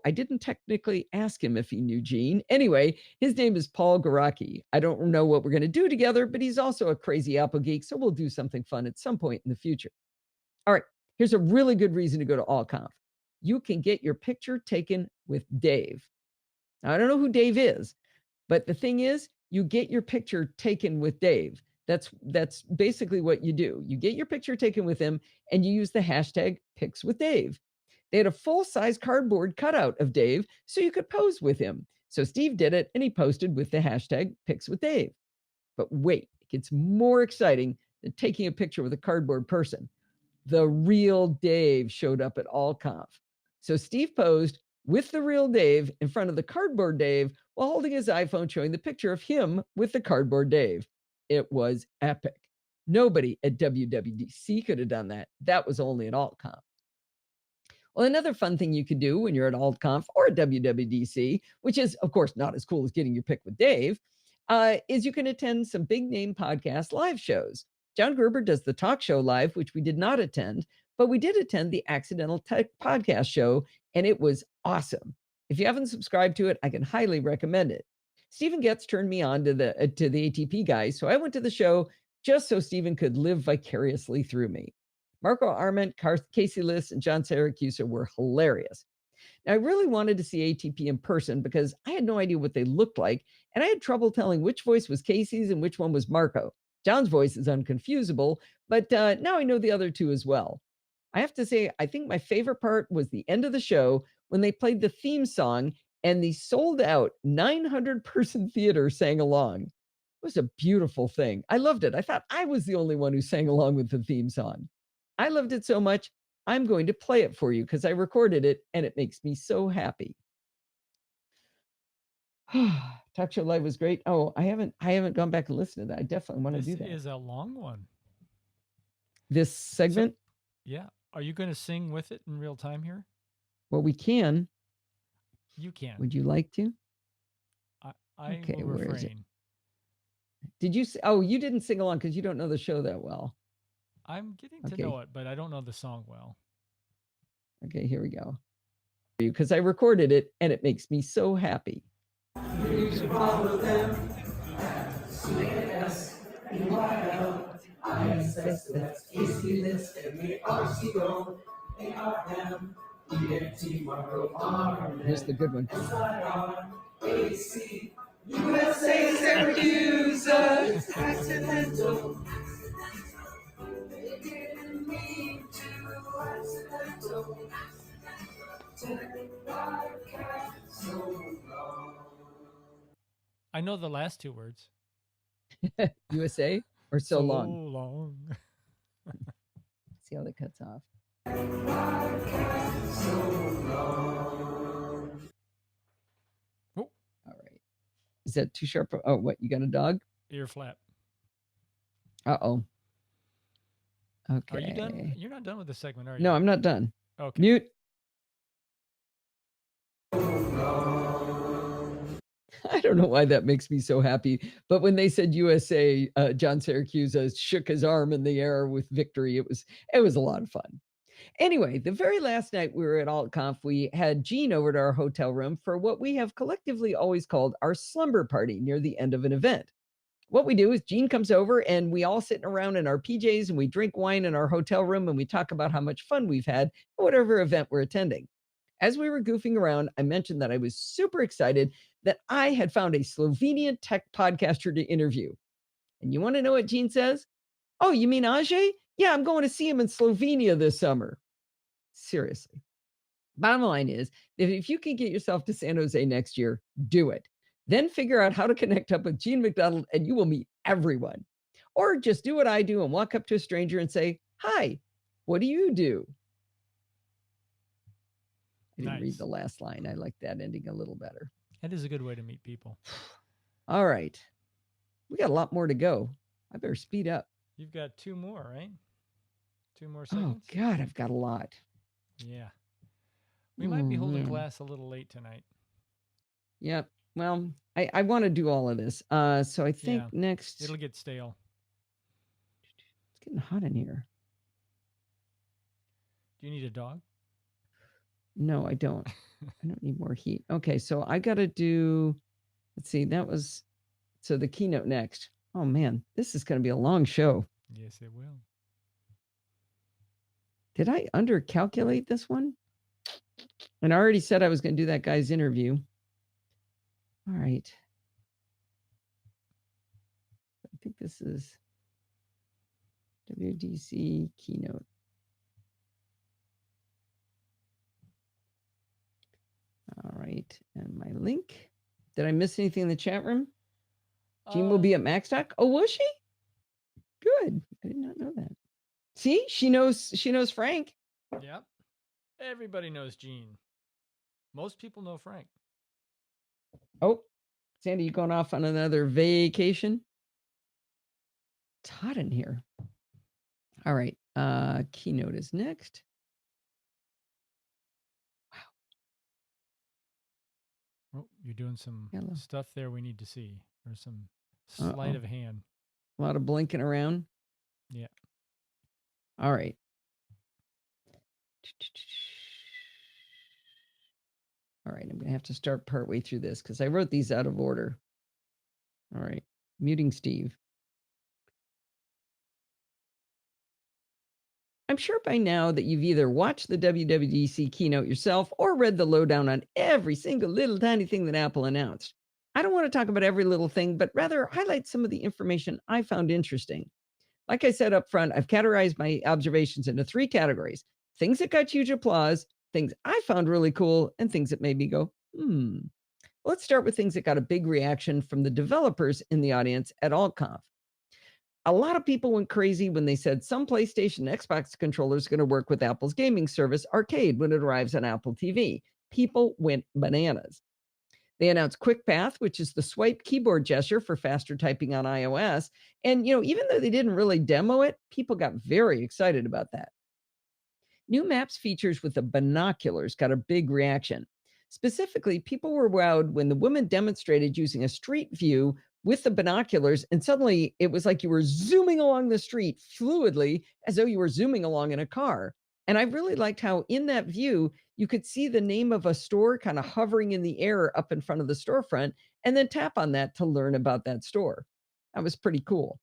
I didn't technically ask him if he knew Gene. Anyway, his name is Paul Garaki. I don't know what we're going to do together, but he's also a crazy Apple geek, so we'll do something fun at some point in the future. All right, here's a really good reason to go to AllConf. You can get your picture taken with Dave. Now, I don't know who Dave is, but the thing is, you get your picture taken with Dave. That's basically what you do. You get your picture taken with him, and you use the hashtag #PicsWithDave. They had a full-size cardboard cutout of Dave so you could pose with him. So Steve did it, and he posted with the hashtag #PicsWithDave. But wait, it gets more exciting than taking a picture with a cardboard person. The real Dave showed up at AllConf. So Steve posed with the real Dave in front of the cardboard Dave while holding his iPhone showing the picture of him with the cardboard Dave. It was epic. Nobody at WWDC could have done that. That was only at AllConf. Well, another fun thing you could do when you're at AltConf or at WWDC, which is, of course, not as cool as getting your pick with Dave, is you can attend some big name podcast live shows. John Gruber does the talk show live, which we did not attend, but we did attend the Accidental Tech podcast show, and it was awesome. If you haven't subscribed to it, I can highly recommend it. Stephen Getz turned me on to the ATP guys, so I went to the show just so Stephen could live vicariously through me. Marco Arment, Casey Liss, and John Syracuse were hilarious. Now, I really wanted to see ATP in person because I had no idea what they looked like, and I had trouble telling which voice was Casey's and which one was Marco. John's voice is unconfusable, but now I know the other two as well. I have to say, I think my favorite part was the end of the show when they played the theme song and the sold out 900-person theater sang along. It was a beautiful thing. I loved it. I thought I was the only one who sang along with the theme song. I loved it so much, I'm going to play it for you because I recorded it and it makes me so happy. Talk Show Live was great. Oh, I haven't gone back and listened to that. I definitely want to do that. This is a long one. This segment? So, yeah. Are you going to sing with it in real time here? Well, we can. You can. Would you like to? I Okay, will where is it? refrain. Did you? Oh, you didn't sing along because you don't know the show that well. I'm getting to know it, but I don't know the song well. Okay, here we go. Because I recorded it and it makes me so happy. You should follow them. Here's the good one. USA Syracuse accidental. I know the last two words. USA or so long? So long. See how that cuts off. Oh. All right. Is that too sharp? Oh, what? You got a dog? Ear flap. Uh-oh. Okay. Are you done? You're not done with this segment, are you? No, I'm not done. Okay. Mute. I don't know why that makes me so happy, but when they said USA, John Syracuse shook his arm in the air with victory. It was a lot of fun. Anyway, the very last night we were at AltConf, we had Gene over to our hotel room for what we have collectively always called our slumber party near the end of an event. What we do is Gene comes over and we all sitting around in our PJs and we drink wine in our hotel room and we talk about how much fun we've had at whatever event we're attending. As we were goofing around, I mentioned that I was super excited that I had found a Slovenian tech podcaster to interview. And you want to know what Gene says? Oh, you mean Ajay? Yeah, I'm going to see him in Slovenia this summer. Seriously. Bottom line is, if you can get yourself to San Jose next year, do it. Then figure out how to connect up with Gene McDonald and you will meet everyone. Or just do what I do and walk up to a stranger and say, hi, what do you do? I didn't read the last line. I like that ending a little better. That is a good way to meet people. All right. We got a lot more to go. I better speed up. You've got 2 more, right? 2 more segments? Oh, God, I've got a lot. Yeah. We might be holding glass a little late tonight. Yep. Well, I want to do all of this. So I think next... It'll get stale. It's getting hot in here. Do you need a dog? No, I don't. I don't need more heat. Okay, so I got to do... Let's see, that was... So the keynote next. Oh, man, this is going to be a long show. Yes, it will. Did I undercalculate this one? And I already said I was going to do that guy's interview. All right. I think this is WDC keynote. All right. And my link. Did I miss anything in the chat room? Jean will be at Max Talk. Oh, was she? Good. I did not know that. See, she knows Frank. Yep. Everybody knows Gene. Most people know Frank. Oh, Sandy, you going off on another vacation? It's hot in here. All right. Keynote is next. Wow. Oh, you're doing some stuff there we need to see. Or some sleight of hand. A lot of blinking around. Yeah. All right. All right, I'm going to have to start partway through this because I wrote these out of order. All right, muting Steve. I'm sure by now that you've either watched the WWDC keynote yourself or read the lowdown on every single little tiny thing that Apple announced. I don't want to talk about every little thing, but rather highlight some of the information I found interesting. Like I said up front, I've categorized my observations into 3 categories: things that got huge applause, things I found really cool, and things that made me go, Let's start with things that got a big reaction from the developers in the audience at AltConf. A lot of people went crazy when they said some PlayStation and Xbox controllers are going to work with Apple's gaming service, Arcade, when it arrives on Apple TV. People went bananas. They announced Quick Path, which is the swipe keyboard gesture for faster typing on iOS. And, even though they didn't really demo it, people got very excited about that. New Maps features with the binoculars got a big reaction. Specifically, people were wowed when the woman demonstrated using a street view with the binoculars, and suddenly it was like you were zooming along the street fluidly as though you were zooming along in a car. And I really liked how in that view, you could see the name of a store kind of hovering in the air up in front of the storefront, and then tap on that to learn about that store. That was pretty cool.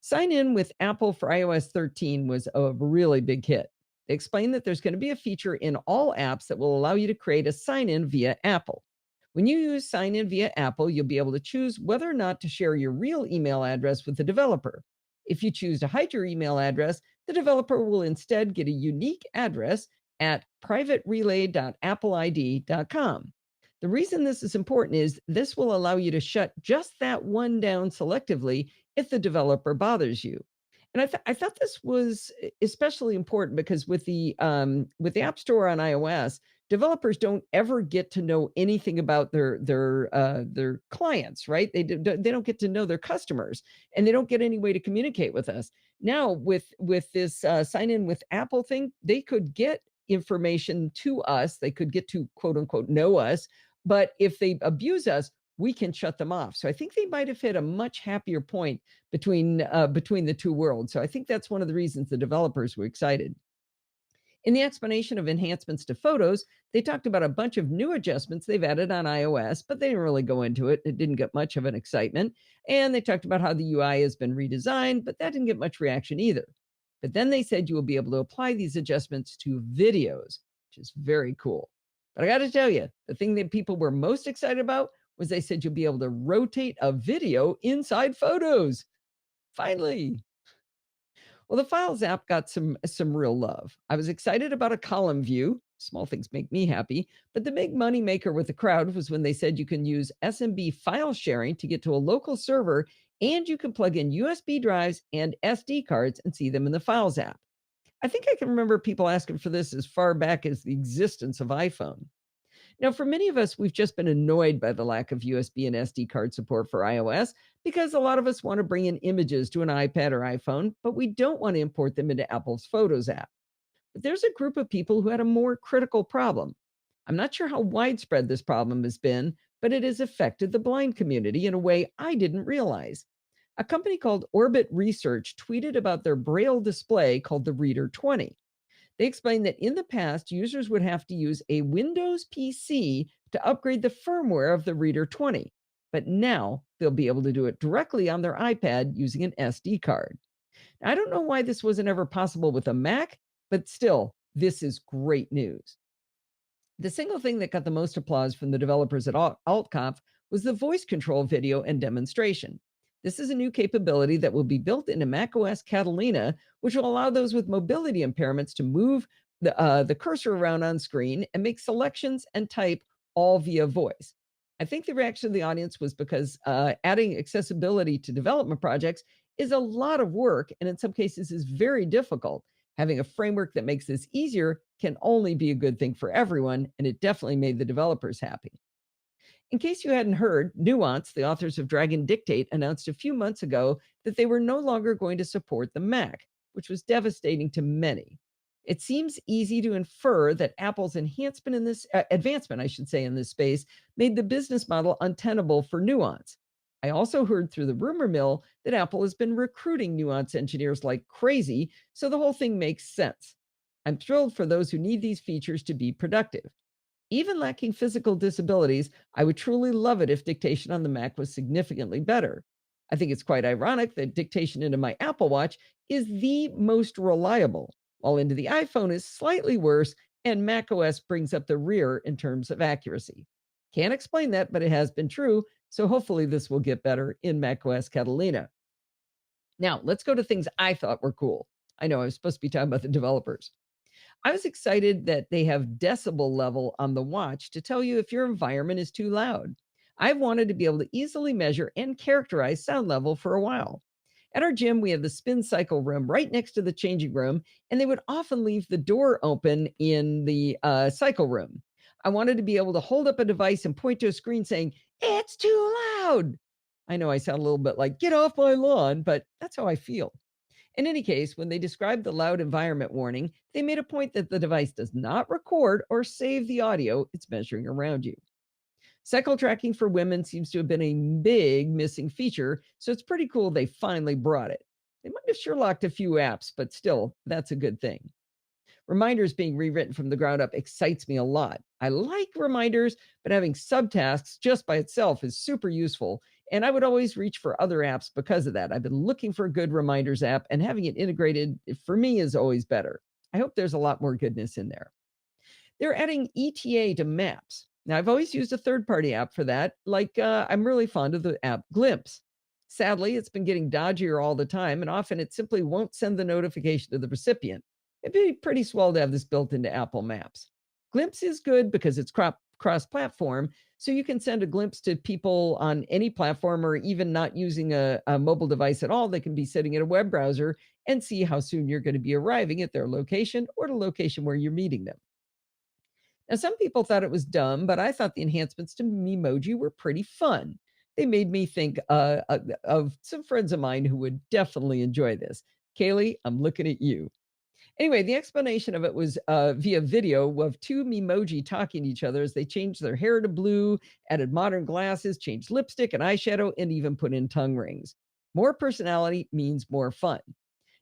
Sign in with Apple for iOS 13 was a really big hit. They explained that there's going to be a feature in all apps that will allow you to create a sign in via Apple. When you use sign in via Apple, you'll be able to choose whether or not to share your real email address with the developer. If you choose to hide your email address, the developer will instead get a unique address at privaterelay.appleid.com. The reason this is important is this will allow you to shut just that one down selectively if the developer bothers you. And I thought this was especially important because with the App Store on iOS, developers don't ever get to know anything about their clients, right? They don't get to know their customers, and they don't get any way to communicate with us. Now with this sign in with Apple thing, they could get information to us. They could get to quote unquote know us, but if they abuse us, we can shut them off. So I think they might have hit a much happier point between the two worlds. So I think that's one of the reasons the developers were excited. In the explanation of enhancements to photos, they talked about a bunch of new adjustments they've added on iOS, but they didn't really go into it. It didn't get much of an excitement. And they talked about how the UI has been redesigned, but that didn't get much reaction either. But then they said you will be able to apply these adjustments to videos, which is very cool. But I got to tell you, the thing that people were most excited about was they said you'll be able to rotate a video inside photos. Finally. Well, the Files app got some real love. I was excited about a column view. Small things make me happy, but the big money maker with the crowd was when they said you can use SMB file sharing to get to a local server, and you can plug in USB drives and SD cards and see them in the Files app. I think I can remember people asking for this as far back as the existence of iPhone. Now, for many of us, we've just been annoyed by the lack of USB and SD card support for iOS because a lot of us want to bring in images to an iPad or iPhone, but we don't want to import them into Apple's Photos app. But there's a group of people who had a more critical problem. I'm not sure how widespread this problem has been, but it has affected the blind community in a way I didn't realize. A company called Orbit Research tweeted about their Braille display called the Reader 20. They explained that in the past, users would have to use a Windows PC to upgrade the firmware of the Reader 20, but now they'll be able to do it directly on their iPad using an SD card. I don't know why this wasn't ever possible with a Mac, but still, this is great news. The single thing that got the most applause from the developers at AltConf was the voice control video and demonstration. This is a new capability that will be built into macOS Catalina, which will allow those with mobility impairments to move the cursor around on screen and make selections and type all via voice. I think the reaction of the audience was because adding accessibility to development projects is a lot of work and in some cases is very difficult. Having a framework that makes this easier can only be a good thing for everyone, and it definitely made the developers happy. In case you hadn't heard, Nuance, the authors of Dragon Dictate, announced a few months ago that they were no longer going to support the Mac, which was devastating to many. It seems easy to infer that Apple's enhancement in this advancement, I should say, in this space made the business model untenable for Nuance. I also heard through the rumor mill that Apple has been recruiting Nuance engineers like crazy, so the whole thing makes sense. I'm thrilled for those who need these features to be productive. Even lacking physical disabilities, I would truly love it if dictation on the Mac was significantly better. I think it's quite ironic that dictation into my Apple Watch is the most reliable, while into the iPhone is slightly worse, and macOS brings up the rear in terms of accuracy. Can't explain that, but it has been true, so hopefully this will get better in macOS Catalina. Now, let's go to things I thought were cool. I know I was supposed to be talking about the developers. I was excited that they have decibel level on the watch to tell you if your environment is too loud. I've wanted to be able to easily measure and characterize sound level for a while. At our gym, we have the spin cycle room right next to the changing room, and they would often leave the door open in the cycle room. I wanted to be able to hold up a device and point to a screen saying, "It's too loud." I know I sound a little bit like, "Get off my lawn," but that's how I feel. In any case, when they described the loud environment warning, they made a point that the device does not record or save the audio it's measuring around you. Cycle tracking for women seems to have been a big missing feature, so it's pretty cool they finally brought it. They might have sure locked a few apps, but still, that's a good thing. Reminders being rewritten from the ground up excites me a lot. I like reminders, but having subtasks just by itself is super useful. And I would always reach for other apps because of that. I've been looking for a good reminders app, and having it integrated for me is always better. I hope there's a lot more goodness in there. They're adding ETA to maps. Now, I've always used a third party app for that. I'm really fond of the app Glimpse. Sadly, it's been getting dodgier all the time, and often it simply won't send the notification to the recipient. It'd be pretty swell to have this built into Apple Maps. Glimpse is good because it's cross platform, so you can send a glimpse to people on any platform or even not using a mobile device at all. They can be sitting in a web browser and see how soon you're going to be arriving at their location or the location where you're meeting them. Now, some people thought it was dumb, but I thought the enhancements to Memoji were pretty fun. They made me think of some friends of mine who would definitely enjoy this. Kaylee, I'm looking at you. Anyway, the explanation of it was via video of two Memoji talking to each other as they changed their hair to blue, added modern glasses, changed lipstick and eyeshadow, and even put in tongue rings. More personality means more fun.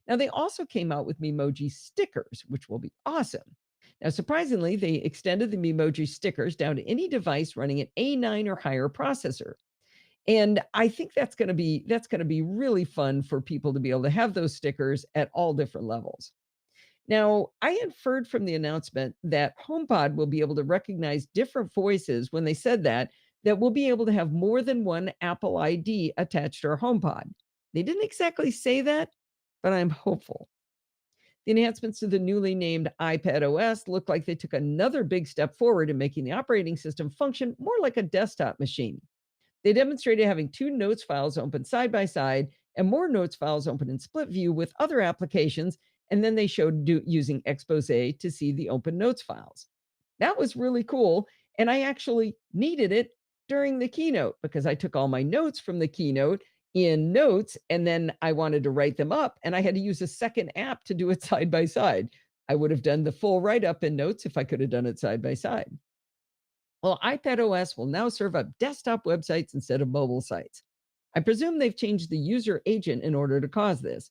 Now, they also came out with Memoji stickers, which will be awesome. Now, surprisingly, they extended the Memoji stickers down to any device running an A9 or higher processor. And I think that's going to be really fun for people to be able to have those stickers at all different levels. Now, I inferred from the announcement that HomePod will be able to recognize different voices when they said that we'll be able to have more than one Apple ID attached to our HomePod. They didn't exactly say that, but I'm hopeful. The enhancements to the newly named iPad OS look like they took another big step forward in making the operating system function more like a desktop machine. They demonstrated having two notes files open side by side and more notes files open in split view with other applications. And then they showed using Expose to see the open notes files. That was really cool. And I actually needed it during the keynote because I took all my notes from the keynote in notes and then I wanted to write them up and I had to use a second app to do it side by side. I would have done the full write up in notes if I could have done it side by side. Well, iPad OS will now serve up desktop websites instead of mobile sites. I presume they've changed the user agent in order to cause this.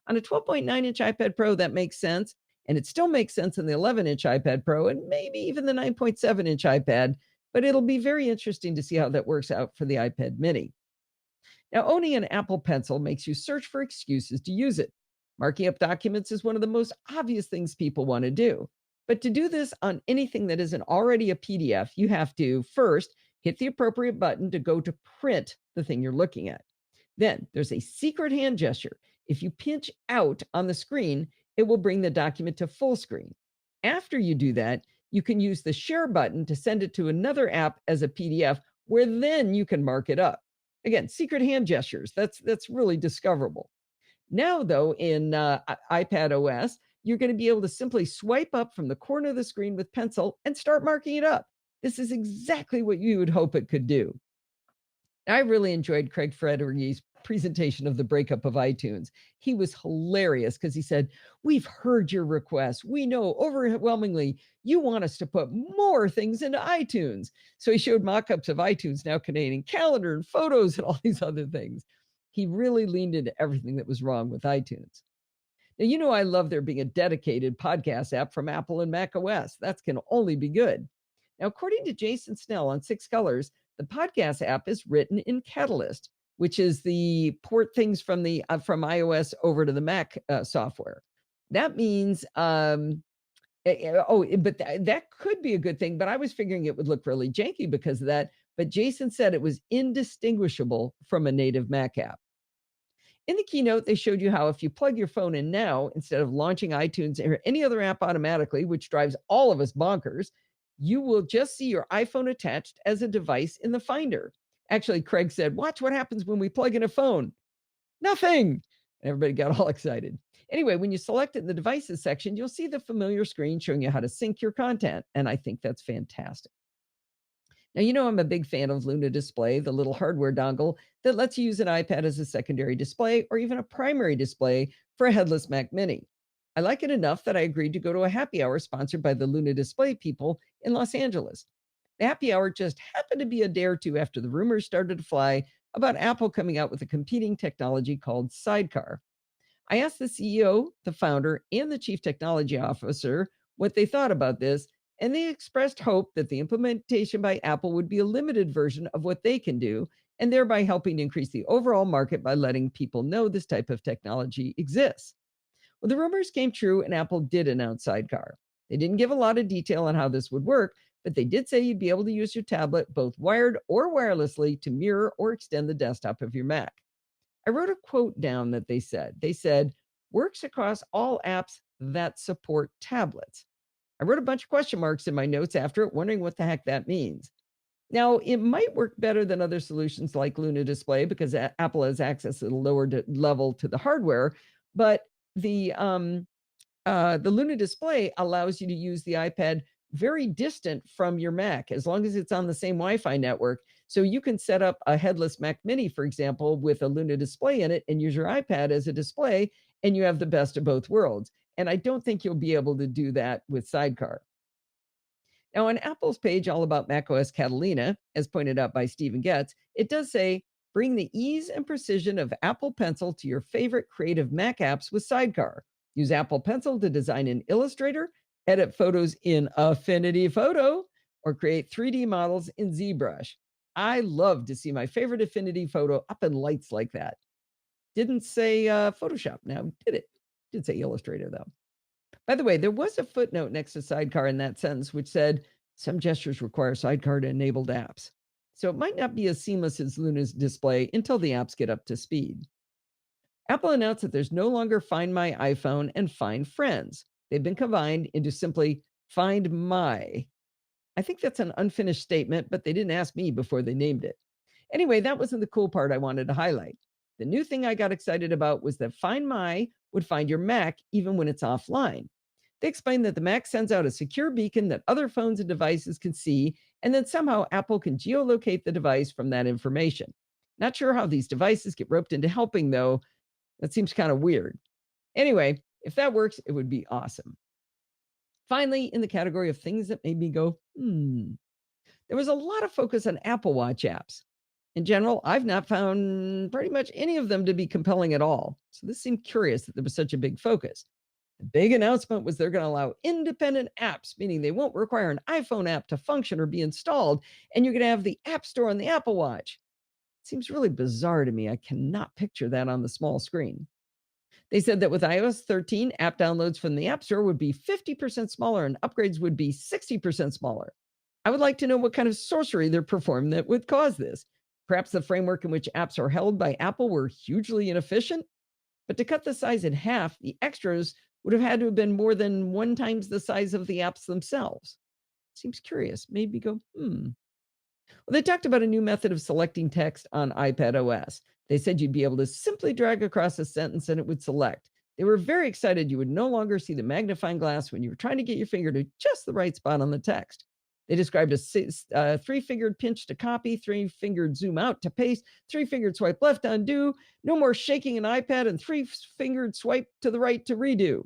On a 12.9-inch iPad Pro, that makes sense, and it still makes sense in the 11-inch iPad Pro and maybe even the 9.7-inch iPad, but it'll be very interesting to see how that works out for the iPad mini. Now, owning an Apple Pencil makes you search for excuses to use it. Marking up documents is one of the most obvious things people want to do. But to do this on anything that isn't already a PDF, you have to first hit the appropriate button to go to print the thing you're looking at. Then there's a secret hand gesture. If you pinch out on the screen, it will bring the document to full screen. After you do that, you can use the share button to send it to another app as a PDF where then you can mark it up. Again, secret hand gestures. That's really discoverable. Now, though, in iPad OS, you're going to be able to simply swipe up from the corner of the screen with pencil and start marking it up. This is exactly what you would hope it could do. I really enjoyed Craig Federighi's presentation of the breakup of iTunes. He was hilarious because he said, "We've heard your requests. We know overwhelmingly you want us to put more things into iTunes." So he showed mock-ups of iTunes now containing calendar and photos and all these other things. He really leaned into everything that was wrong with iTunes. Now, I love there being a dedicated podcast app from Apple and Mac OS. That can only be good. Now, according to Jason Snell on Six Colors, the podcast app is written in Catalyst, which is the port things from from iOS over to the Mac software. That means, that could be a good thing, but I was figuring it would look really janky because of that. But Jason said it was indistinguishable from a native Mac app. In the keynote, they showed you how if you plug your phone in now, instead of launching iTunes or any other app automatically, which drives all of us bonkers, you will just see your iPhone attached as a device in the Finder. Actually, Craig said, "Watch what happens when we plug in a phone." Nothing. Everybody got all excited. Anyway, when you select it in the devices section, you'll see the familiar screen showing you how to sync your content. And I think that's fantastic. Now, I'm a big fan of Luna Display, the little hardware dongle that lets you use an iPad as a secondary display or even a primary display for a headless Mac Mini. I like it enough that I agreed to go to a happy hour sponsored by the Luna Display people in Los Angeles. The happy hour just happened to be a day or two after the rumors started to fly about Apple coming out with a competing technology called Sidecar. I asked the CEO, the founder, and the chief technology officer what they thought about this, and they expressed hope that the implementation by Apple would be a limited version of what they can do, and thereby helping to increase the overall market by letting people know this type of technology exists. Well, the rumors came true, and Apple did announce Sidecar. They didn't give a lot of detail on how this would work, but they did say you'd be able to use your tablet both wired or wirelessly to mirror or extend the desktop of your Mac. I wrote a quote down that they said. They said, works across all apps that support tablets. I wrote a bunch of question marks in my notes after it, wondering what the heck that means. Now, it might work better than other solutions like Luna Display because Apple has access at a lower level to the hardware, but the the Luna Display allows you to use the iPad very distant from your Mac as long as it's on the same Wi-Fi network. So you can set up a headless Mac Mini, for example, with a Luna Display in it and use your iPad as a display, and you have the best of both worlds. And I don't think you'll be able to do that with Sidecar. Now, on Apple's page all about macOS Catalina, as pointed out by Stephen Getz, it does say, bring the ease and precision of Apple Pencil to your favorite creative Mac apps with Sidecar. Use Apple Pencil to design in Illustrator, edit photos in Affinity Photo, or create 3D models in ZBrush. I love to see my favorite Affinity Photo up in lights like that. Didn't say Photoshop now, did it? Did say Illustrator, though. By the way, there was a footnote next to Sidecar in that sentence which said some gestures require Sidecar to enabled apps. So it might not be as seamless as Luna's display until the apps get up to speed. Apple announced that there's no longer Find My iPhone and Find Friends. They've been combined into simply Find My. I think that's an unfinished statement, but they didn't ask me before they named it. Anyway, that wasn't the cool part I wanted to highlight. The new thing I got excited about was that Find My would find your Mac even when it's offline. They explained that the Mac sends out a secure beacon that other phones and devices can see, and then somehow Apple can geolocate the device from that information. Not sure how these devices get roped into helping, though. That seems kind of weird. Anyway, if that works, it would be awesome. Finally, in the category of things that made me go, there was a lot of focus on Apple Watch apps. In general, I've not found pretty much any of them to be compelling at all. So this seemed curious that there was such a big focus. The big announcement was they're going to allow independent apps, meaning they won't require an iPhone app to function or be installed, and you're going to have the App Store on the Apple Watch. It seems really bizarre to me. I cannot picture that on the small screen. They said that with iOS 13, app downloads from the App Store would be 50% smaller and upgrades would be 60% smaller. I would like to know what kind of sorcery they're performing that would cause this. Perhaps the framework in which apps are held by Apple were hugely inefficient, but to cut the size in half, the extras would have had to have been more than 1 times the size of the apps themselves. Seems curious. Made me go, Well, they talked about a new method of selecting text on iPad OS. They said you'd be able to simply drag across a sentence and it would select. They were very excited you would no longer see the magnifying glass when you were trying to get your finger to just the right spot on the text. They described a three-fingered pinch to copy, three-fingered zoom out to paste, three-fingered swipe left to undo, no more shaking an iPad, and three-fingered swipe to the right to redo.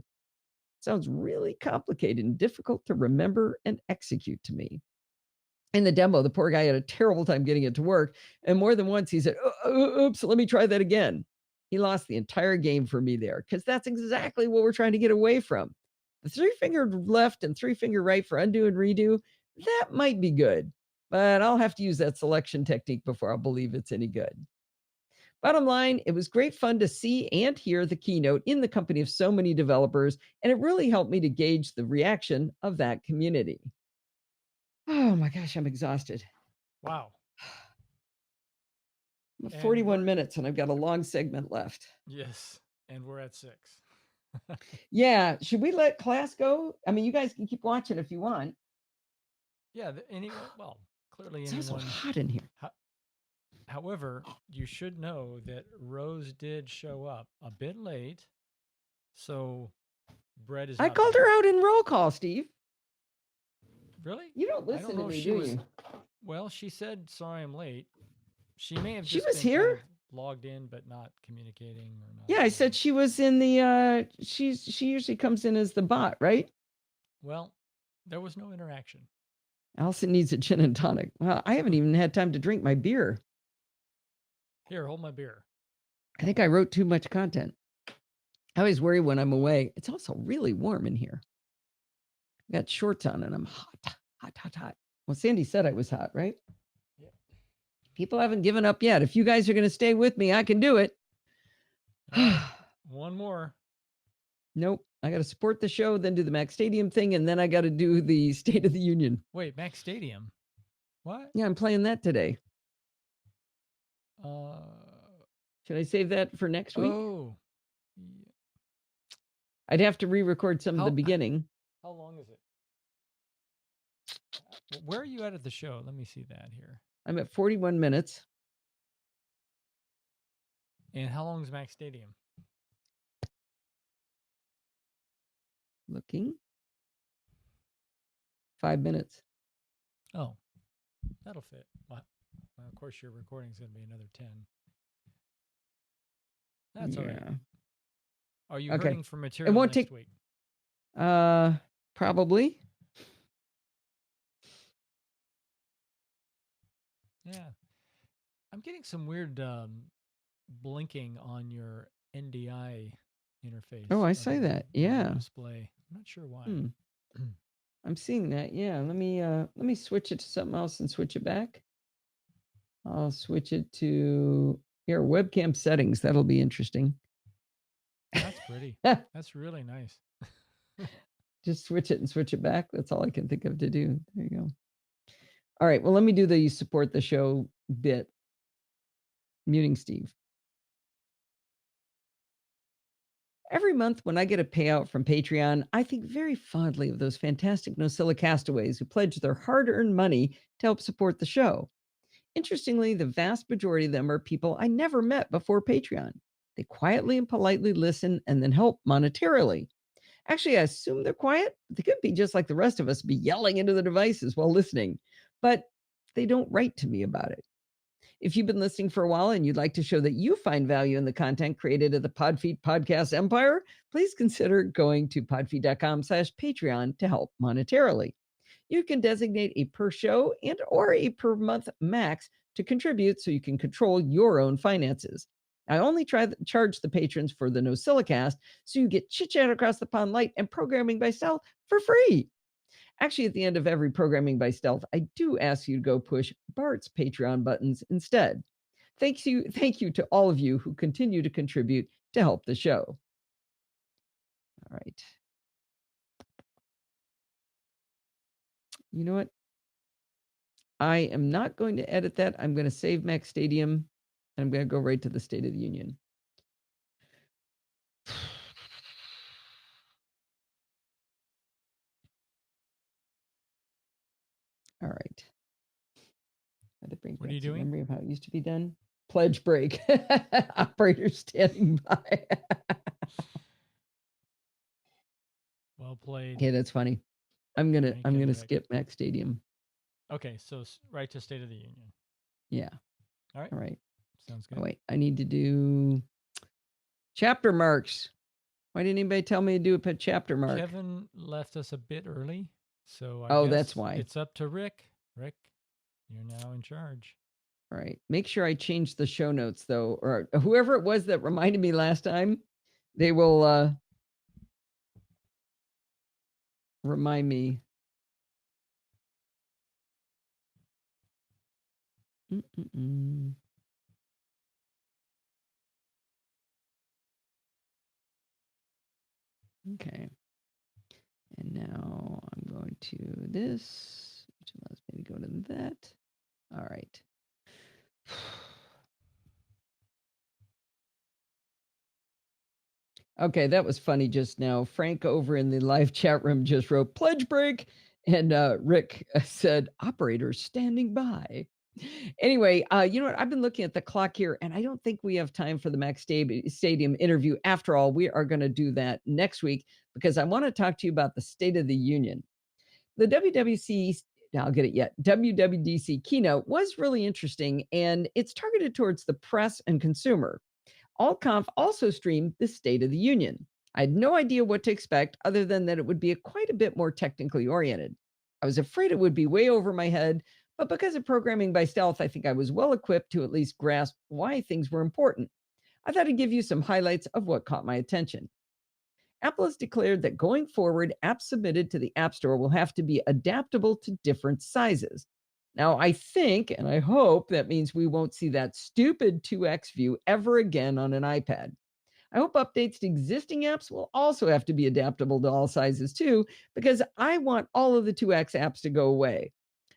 Sounds really complicated and difficult to remember and execute to me. In the demo, the poor guy had a terrible time getting it to work, and more than once he said, oops, let me try that again. He lost the entire game for me there because that's exactly what we're trying to get away from. The three-fingered left and three-finger right for undo and redo, that might be good, but I'll have to use that selection technique before I'll believe it's any good. Bottom line, it was great fun to see and hear the keynote in the company of so many developers, and it really helped me to gauge the reaction of that community. Oh my gosh, I'm exhausted. Wow. 41 minutes and I've got a long segment left. Yes, and we're at 6. Yeah, should we let class go? I mean, you guys can keep watching if you want. Yeah, anyone, well, clearly It's anyone. also hot in here. However, you should know that Rose did show up a bit late, so Brett is. I called her out in roll call, Steve. Really? You don't listen to me, do you? Well, she said, "Sorry, I'm late." She may have. She was here. logged in but not communicating or not. Yeah, I said she was in the she usually comes in as the bot, right? Well, there was no interaction. Allison needs a gin and tonic. Well, I haven't even had time to drink my beer. Here, hold my beer. I think I wrote too much content. I always worry when I'm away. It's also really warm in here. I got shorts on and I'm hot, hot, hot, hot. Well, Sandy said I was hot, right? Yep. People haven't given up yet. If you guys are going to stay with me, I can do it. Right. One more. Nope. I got to support the show, then do the Mac Stadium thing, and then I got to do the State of the Union. Wait, Mac Stadium? What? Yeah, I'm playing that today. Uh, Should I save that for next week? Oh. I'd have to re-record some of the beginning. How long is it? Where are you at the show? Let me see that here. I'm at 41 minutes. And how long is Mac Stadium? Looking. 5 minutes. Oh, that'll fit. Well, of course, your recording is going to be another 10. That's all right. Are you hurting for material next week? Probably. Yeah. I'm getting some weird blinking on your NDI interface. Oh, I say that. Yeah. Display. I'm not sure why. I'm seeing that. Yeah. Let me switch it to something else and switch it back. I'll switch it to your webcam settings. That'll be interesting. That's pretty. That's really nice. Just switch it and switch it back. That's all I can think of to do. There you go. All right. Well, let me do the support the show bit. Muting Steve. Every month when I get a payout from Patreon, I think very fondly of those fantastic NosillaCast castaways who pledge their hard-earned money to help support the show. Interestingly, the vast majority of them are people I never met before Patreon. They quietly and politely listen and then help monetarily. Actually, I assume they're quiet. They could be just like the rest of us, be yelling into the devices while listening, but they don't write to me about it. If you've been listening for a while and you'd like to show that you find value in the content created at the Podfeet Podcast Empire, please consider going to podfeet.com/Patreon to help monetarily. You can designate a per show and or a per month max to contribute so you can control your own finances. I only charge the patrons for the NosillaCast, so you get chit-chat across the pond light and programming by stealth for free. Actually, at the end of every programming by stealth, I do ask you to go push Bart's Patreon buttons instead. Thank you to all of you who continue to contribute to help the show. All right. You know what? I am not going to edit that. I'm going to save Mac Stadium, and I'm going to go right to the State of the Union. All right. What are you doing? Memory of how it used to be done. Pledge break. Operator standing by. Well played. Yeah, that's funny. I'm gonna skip Mac Stadium. Okay, so right to State of the Union. Yeah. All right. All right. Sounds good. Oh, wait, I need to do chapter marks. Why didn't anybody tell me to do a chapter mark? Kevin left us a bit early, so I guess that's why. It's up to Rick. Rick, you're now in charge. All right. Make sure I change the show notes, though, or whoever it was that reminded me last time, they will remind me. Okay. And now I'm going to this, which allows me to go to that. All right. Okay, that was funny just now. Frank over in the live chat room just wrote pledge break, and Rick said operator standing by. Anyway, you know what? I've been looking at the clock here, and I don't think we have time for the Mac Stadium interview. After all, we are going to do that next week because I want to talk to you about the State of the Union. The I'll get it yet. WWDC keynote was really interesting, and it's targeted towards the press and consumer. AllConf also streamed the State of the Union. I had no idea what to expect other than that it would be quite a bit more technically oriented. I was afraid it would be way over my head, but because of programming by stealth, I think I was well equipped to at least grasp why things were important. I thought I'd give you some highlights of what caught my attention. Apple has declared that going forward, apps submitted to the App Store will have to be adaptable to different sizes. Now, I think and I hope that means we won't see that stupid 2x view ever again on an iPad. I hope updates to existing apps will also have to be adaptable to all sizes too, because I want all of the 2x apps to go away.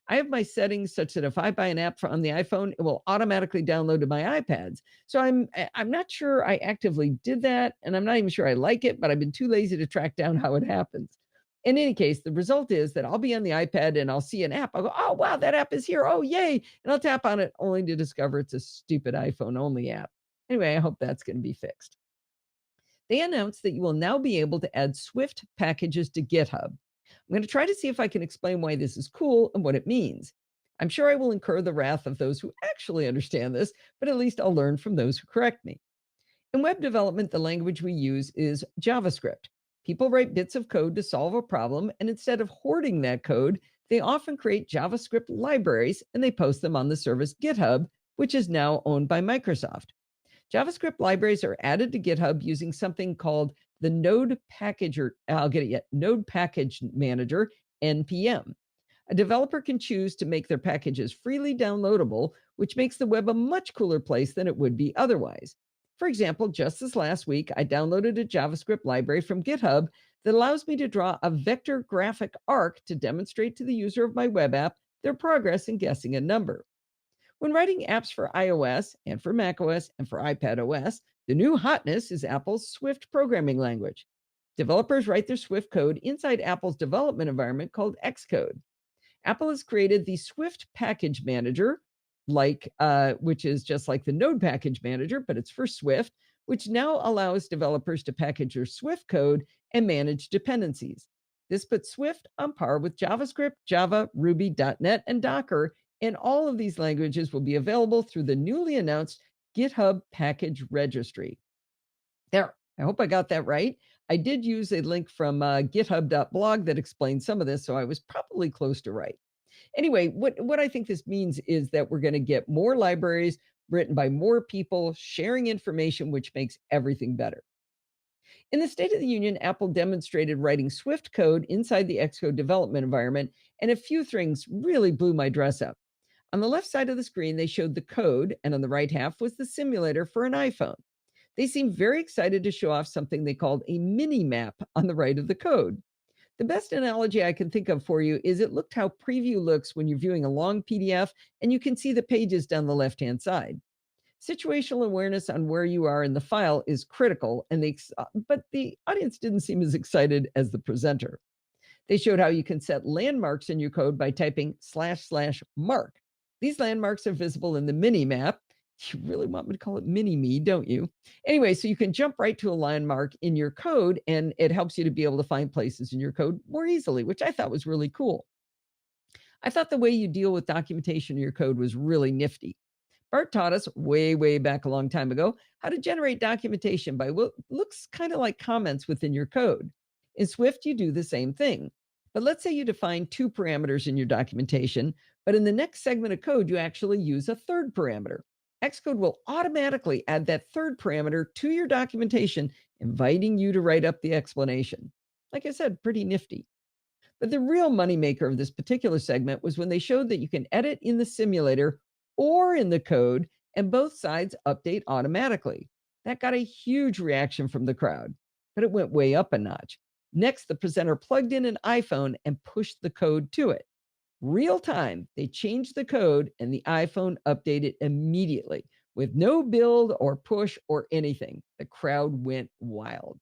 I have my settings such that if I buy an app on the iPhone, it will automatically download to my iPads. So I'm not sure I actively did that, and I'm not even sure I like it, but I've been too lazy to track down how it happens. In any case, the result is that I'll be on the iPad and I'll see an app. I'll go, oh, wow, that app is here. Oh, yay. And I'll tap on it only to discover it's a stupid iPhone only app. Anyway, I hope that's going to be fixed. They announced that you will now be able to add Swift packages to GitHub. I'm going to try to see if I can explain why this is cool and what it means. I'm sure I will incur the wrath of those who actually understand this, but at least I'll learn from those who correct me. In web development, the language we use is JavaScript. People write bits of code to solve a problem, and instead of hoarding that code, they often create JavaScript libraries and they post them on the service GitHub, which is now owned by Microsoft. JavaScript libraries are added to GitHub using something called the Node Package, or I'll get it yet, Node Package Manager, NPM. A developer can choose to make their packages freely downloadable, which makes the web a much cooler place than it would be otherwise. For example, just this last week, I downloaded a JavaScript library from GitHub that allows me to draw a vector graphic arc to demonstrate to the user of my web app their progress in guessing a number. When writing apps for iOS and for macOS and for iPadOS, the new hotness is Apple's Swift programming language. Developers write their Swift code inside Apple's development environment called Xcode. Apple has created the Swift Package Manager, which is just like the Node Package Manager, but it's for Swift, which now allows developers to package their Swift code and manage dependencies. This puts Swift on par with JavaScript, Java, Ruby, .NET, and Docker, and all of these languages will be available through the newly announced GitHub Package Registry. There, I hope I got that right. I did use a link from github.blog that explains some of this, so I was probably close to right. Anyway, what I think this means is that we're going to get more libraries written by more people sharing information, which makes everything better. In the State of the Union, Apple demonstrated writing Swift code inside the Xcode development environment, and a few things really blew my dress up. On the left side of the screen, they showed the code, and on the right half was the simulator for an iPhone. They seemed very excited to show off something they called a mini map on the right of the code. The best analogy I can think of for you is it looked how preview looks when you're viewing a long PDF and you can see the pages down the left-hand side. Situational awareness on where you are in the file is critical, but the audience didn't seem as excited as the presenter. They showed how you can set landmarks in your code by typing //mark. These landmarks are visible in the mini map. You really want me to call it mini-me, don't you? Anyway, so you can jump right to a landmark in your code, and it helps you to be able to find places in your code more easily, which I thought was really cool. I thought the way you deal with documentation in your code was really nifty. Bart taught us way back a long time ago how to generate documentation by what looks kind of like comments within your code. In Swift, you do the same thing. But let's say you define 2 parameters in your documentation, but in the next segment of code, you actually use a third parameter. Xcode will automatically add that third parameter to your documentation, inviting you to write up the explanation. Like I said, pretty nifty. But the real moneymaker of this particular segment was when they showed that you can edit in the simulator or in the code, and both sides update automatically. That got a huge reaction from the crowd, but it went way up a notch. Next, the presenter plugged in an iPhone and pushed the code to it. Real time, they changed the code and the iPhone updated immediately with no build or push or anything. The crowd went wild.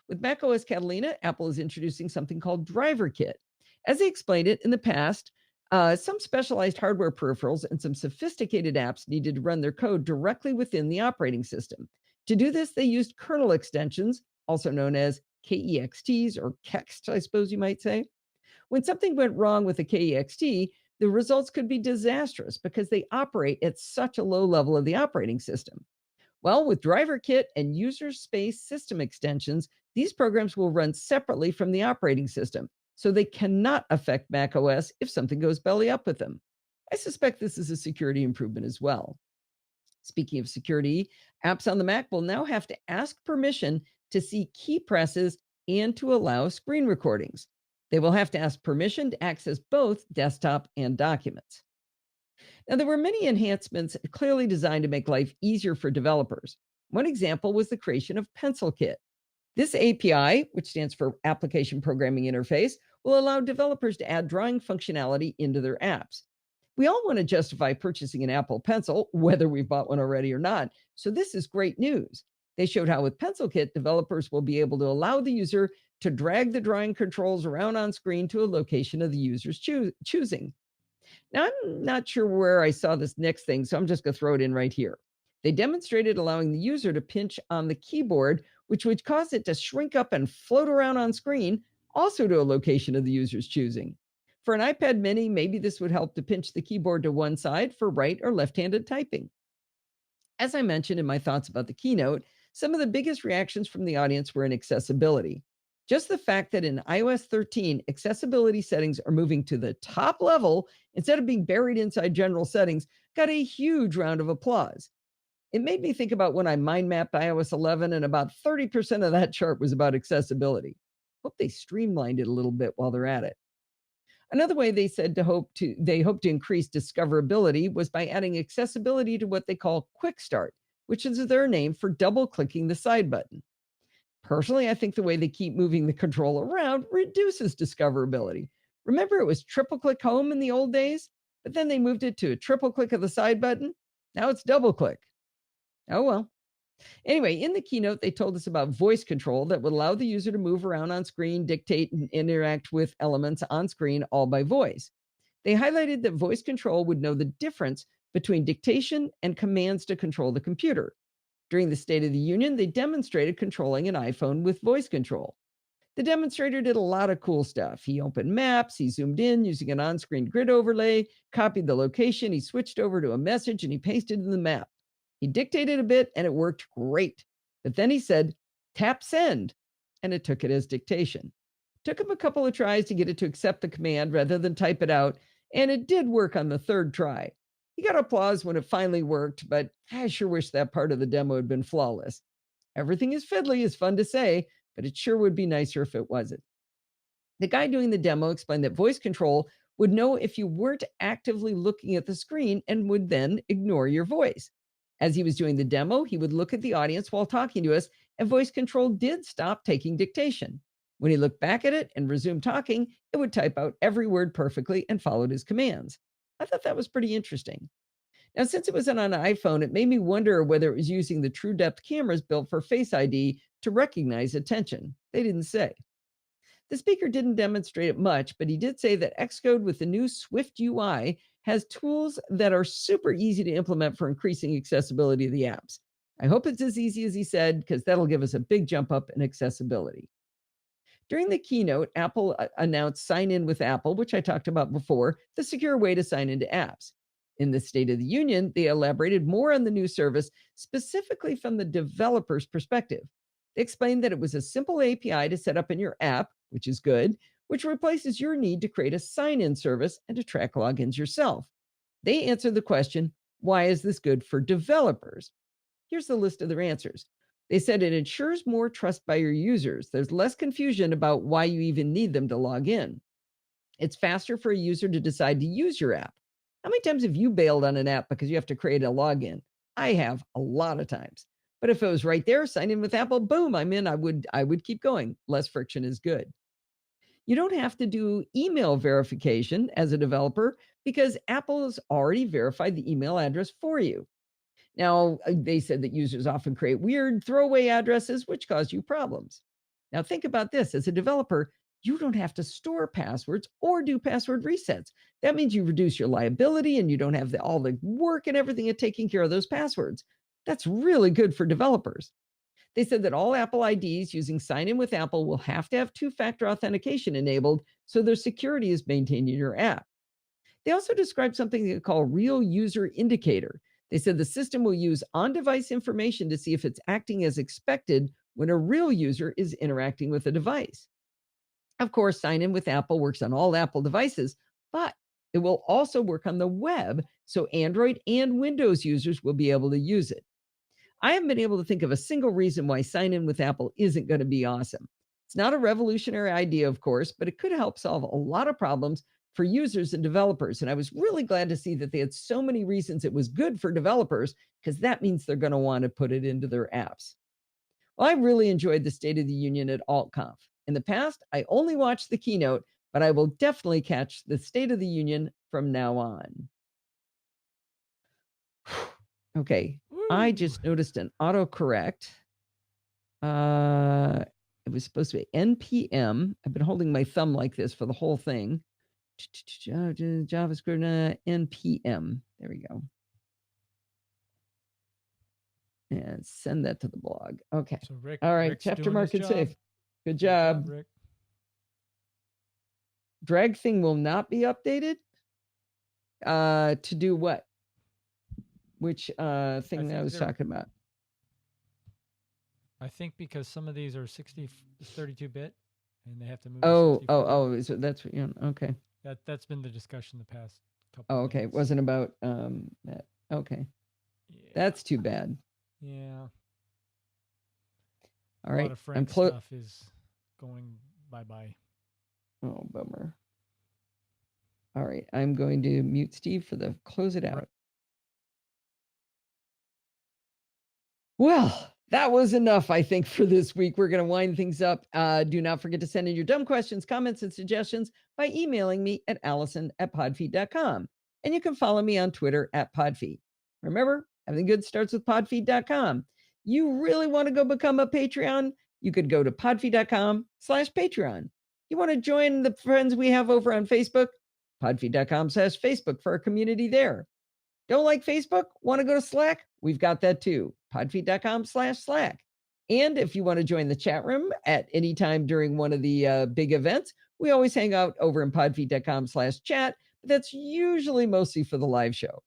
With macOS Catalina, Apple is introducing something called Driver Kit. As they explained it in the past, some specialized hardware peripherals and some sophisticated apps needed to run their code directly within the operating system. To do this, they used kernel extensions, also known as KEXTs or KEXT, I suppose you might say. When something went wrong with the KEXT, the results could be disastrous because they operate at such a low level of the operating system. Well, with driver kit and user space system extensions, these programs will run separately from the operating system, so they cannot affect macOS if something goes belly up with them. I suspect this is a security improvement as well. Speaking of security, apps on the Mac will now have to ask permission to see key presses and to allow screen recordings. They will have to ask permission to access both desktop and documents. Now, there were many enhancements clearly designed to make life easier for developers. One example was the creation of PencilKit. This API, which stands for Application Programming Interface, will allow developers to add drawing functionality into their apps. We all want to justify purchasing an Apple Pencil, whether we've bought one already or not. So, this is great news. They showed how with PencilKit, developers will be able to allow the user to drag the drawing controls around on screen to a location of the user's choosing. Now, I'm not sure where I saw this next thing, so I'm just going to throw it in right here. They demonstrated allowing the user to pinch on the keyboard, which would cause it to shrink up and float around on screen, also to a location of the user's choosing. For an iPad mini, maybe this would help to pinch the keyboard to one side for right or left handed typing. As I mentioned in my thoughts about the keynote, some of the biggest reactions from the audience were in accessibility. Just the fact that in iOS 13, accessibility settings are moving to the top level instead of being buried inside general settings got a huge round of applause. It made me think about when I mind mapped iOS 11, and about 30% of that chart was about accessibility. Hope they streamlined it a little bit while they're at it. Another way they hope to increase discoverability was by adding accessibility to what they call Quick Start, which is their name for double clicking the side button. Personally, I think the way they keep moving the control around reduces discoverability. Remember, it was triple click home in the old days, but then they moved it to a triple click of the side button. Now it's double click. Oh well. Anyway, in the keynote, they told us about voice control that would allow the user to move around on screen, dictate, and interact with elements on screen all by voice. They highlighted that voice control would know the difference between dictation and commands to control the computer. During the State of the Union, they demonstrated controlling an iPhone with voice control. The demonstrator did a lot of cool stuff. He opened maps, he zoomed in using an on screen grid overlay, copied the location, he switched over to a message, and he pasted in the map. He dictated a bit and it worked great. But then he said, tap send, and it took it as dictation. Took him a couple of tries to get it to accept the command rather than type it out, and it did work on the third try. He got applause when it finally worked, but I sure wish that part of the demo had been flawless. Everything is fiddly is fun to say, but it sure would be nicer if it wasn't. The guy doing the demo explained that voice control would know if you weren't actively looking at the screen and would then ignore your voice. As he was doing the demo, he would look at the audience while talking to us, and voice control did stop taking dictation. When he looked back at it and resumed talking, it would type out every word perfectly and followed his commands. I thought that was pretty interesting. Now, since it was on an iPhone, it made me wonder whether it was using the True Depth cameras built for Face ID to recognize attention. They didn't say. The speaker didn't demonstrate it much, but he did say that Xcode with the new Swift UI has tools that are super easy to implement for increasing accessibility of the apps. I hope it's as easy as he said, because that'll give us a big jump up in accessibility. During the keynote, Apple announced Sign In with Apple, which I talked about before, the secure way to sign into apps. In the State of the Union, they elaborated more on the new service, specifically from the developer's perspective. They explained that it was a simple API to set up in your app, which is good, which replaces your need to create a sign in service and to track logins yourself. They answered the question, why is this good for developers? Here's the list of their answers. They said it ensures more trust by your users. There's less confusion about why you even need them to log in. It's faster for a user to decide to use your app. How many times have you bailed on an app because you have to create a login? I have a lot of times. But if it was right there, sign in with Apple, boom, I'm in. I would keep going. Less friction is good. You don't have to do email verification as a developer because Apple has already verified the email address for you. Now, they said that users often create weird throwaway addresses, which cause you problems. Now, think about this as a developer, you don't have to store passwords or do password resets. That means you reduce your liability and you don't have all the work and everything of taking care of those passwords. That's really good for developers. They said that all Apple IDs using Sign In with Apple will have to have two-factor authentication enabled so their security is maintained in your app. They also described something they call Real User Indicator. They said the system will use on-device information to see if it's acting as expected when a real user is interacting with a device. Of course, Sign In with Apple works on all Apple devices, but it will also work on the web, so Android and Windows users will be able to use it. I haven't been able to think of a single reason why Sign In with Apple isn't going to be awesome. It's not a revolutionary idea, of course, but it could help solve a lot of problems for users and developers. And I was really glad to see that they had so many reasons it was good for developers, because that means they're going to want to put it into their apps. Well, I really enjoyed the State of the Union at AltConf. In the past, I only watched the keynote, but I will definitely catch the State of the Union from now on. Okay. Woo. I just noticed an autocorrect. It was supposed to be NPM. I've been holding my thumb like this for the whole thing. JavaScript NPM. There we go. And send that to the blog. Okay. So Rick, all right. Rick's Chapter doing mark his and job. save. Good job. Rick. Drag thing will not be updated. To do what? Which thing I was talking about? I think because some of these are 32-bit, and they have to move. So that's what you know. Okay. That's been the discussion the past couple. Oh, okay. Minutes. It wasn't about that. Okay. Yeah. That's too bad. Yeah. All right. A lot of Frank stuff is going bye-bye. Oh, bummer. All right. I'm going to mute Steve for the close it out. Right. Well, that was enough, I think, for this week. We're going to wind things up. Do not forget to send in your dumb questions, comments, and suggestions by emailing me at allison@podfeed.com. And you can follow me on Twitter @podfeed. Remember, everything good starts with podfeed.com. You really want to go become a Patreon? You could go to podfeed.com/Patreon. You want to join the friends we have over on Facebook? Podfeed.com/Facebook for our community there. Don't like Facebook? Want to go to Slack? We've got that too. Podfeed.com/Slack. And if you want to join the chat room at any time during one of the big events, we always hang out over in podfeed.com/chat. But that's usually mostly for the live show.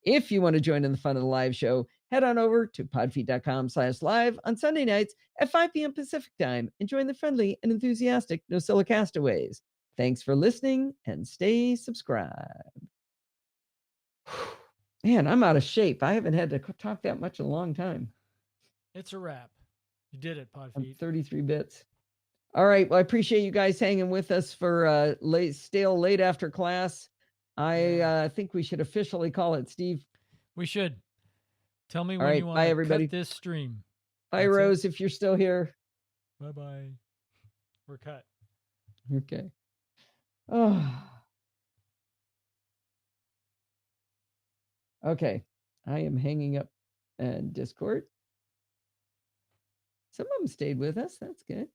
If you want to join in the fun of the live show, head on over to podfeed.com/live on Sunday nights at 5 p.m. Pacific time and join the friendly and enthusiastic NosillaCastaways. Thanks for listening and stay subscribed. Man, I'm out of shape. I haven't had to talk that much in a long time. It's a wrap. You did it, Podfeed. 33 bits. All right. Well, I appreciate you guys hanging with us for late after class. I think we should officially call it, Steve. We should. Tell me when you want to cut this stream. Bye, Rose, if you're still here. Bye-bye. We're cut. Okay. Oh. Okay. I am hanging up Discord. Some of them stayed with us. That's good.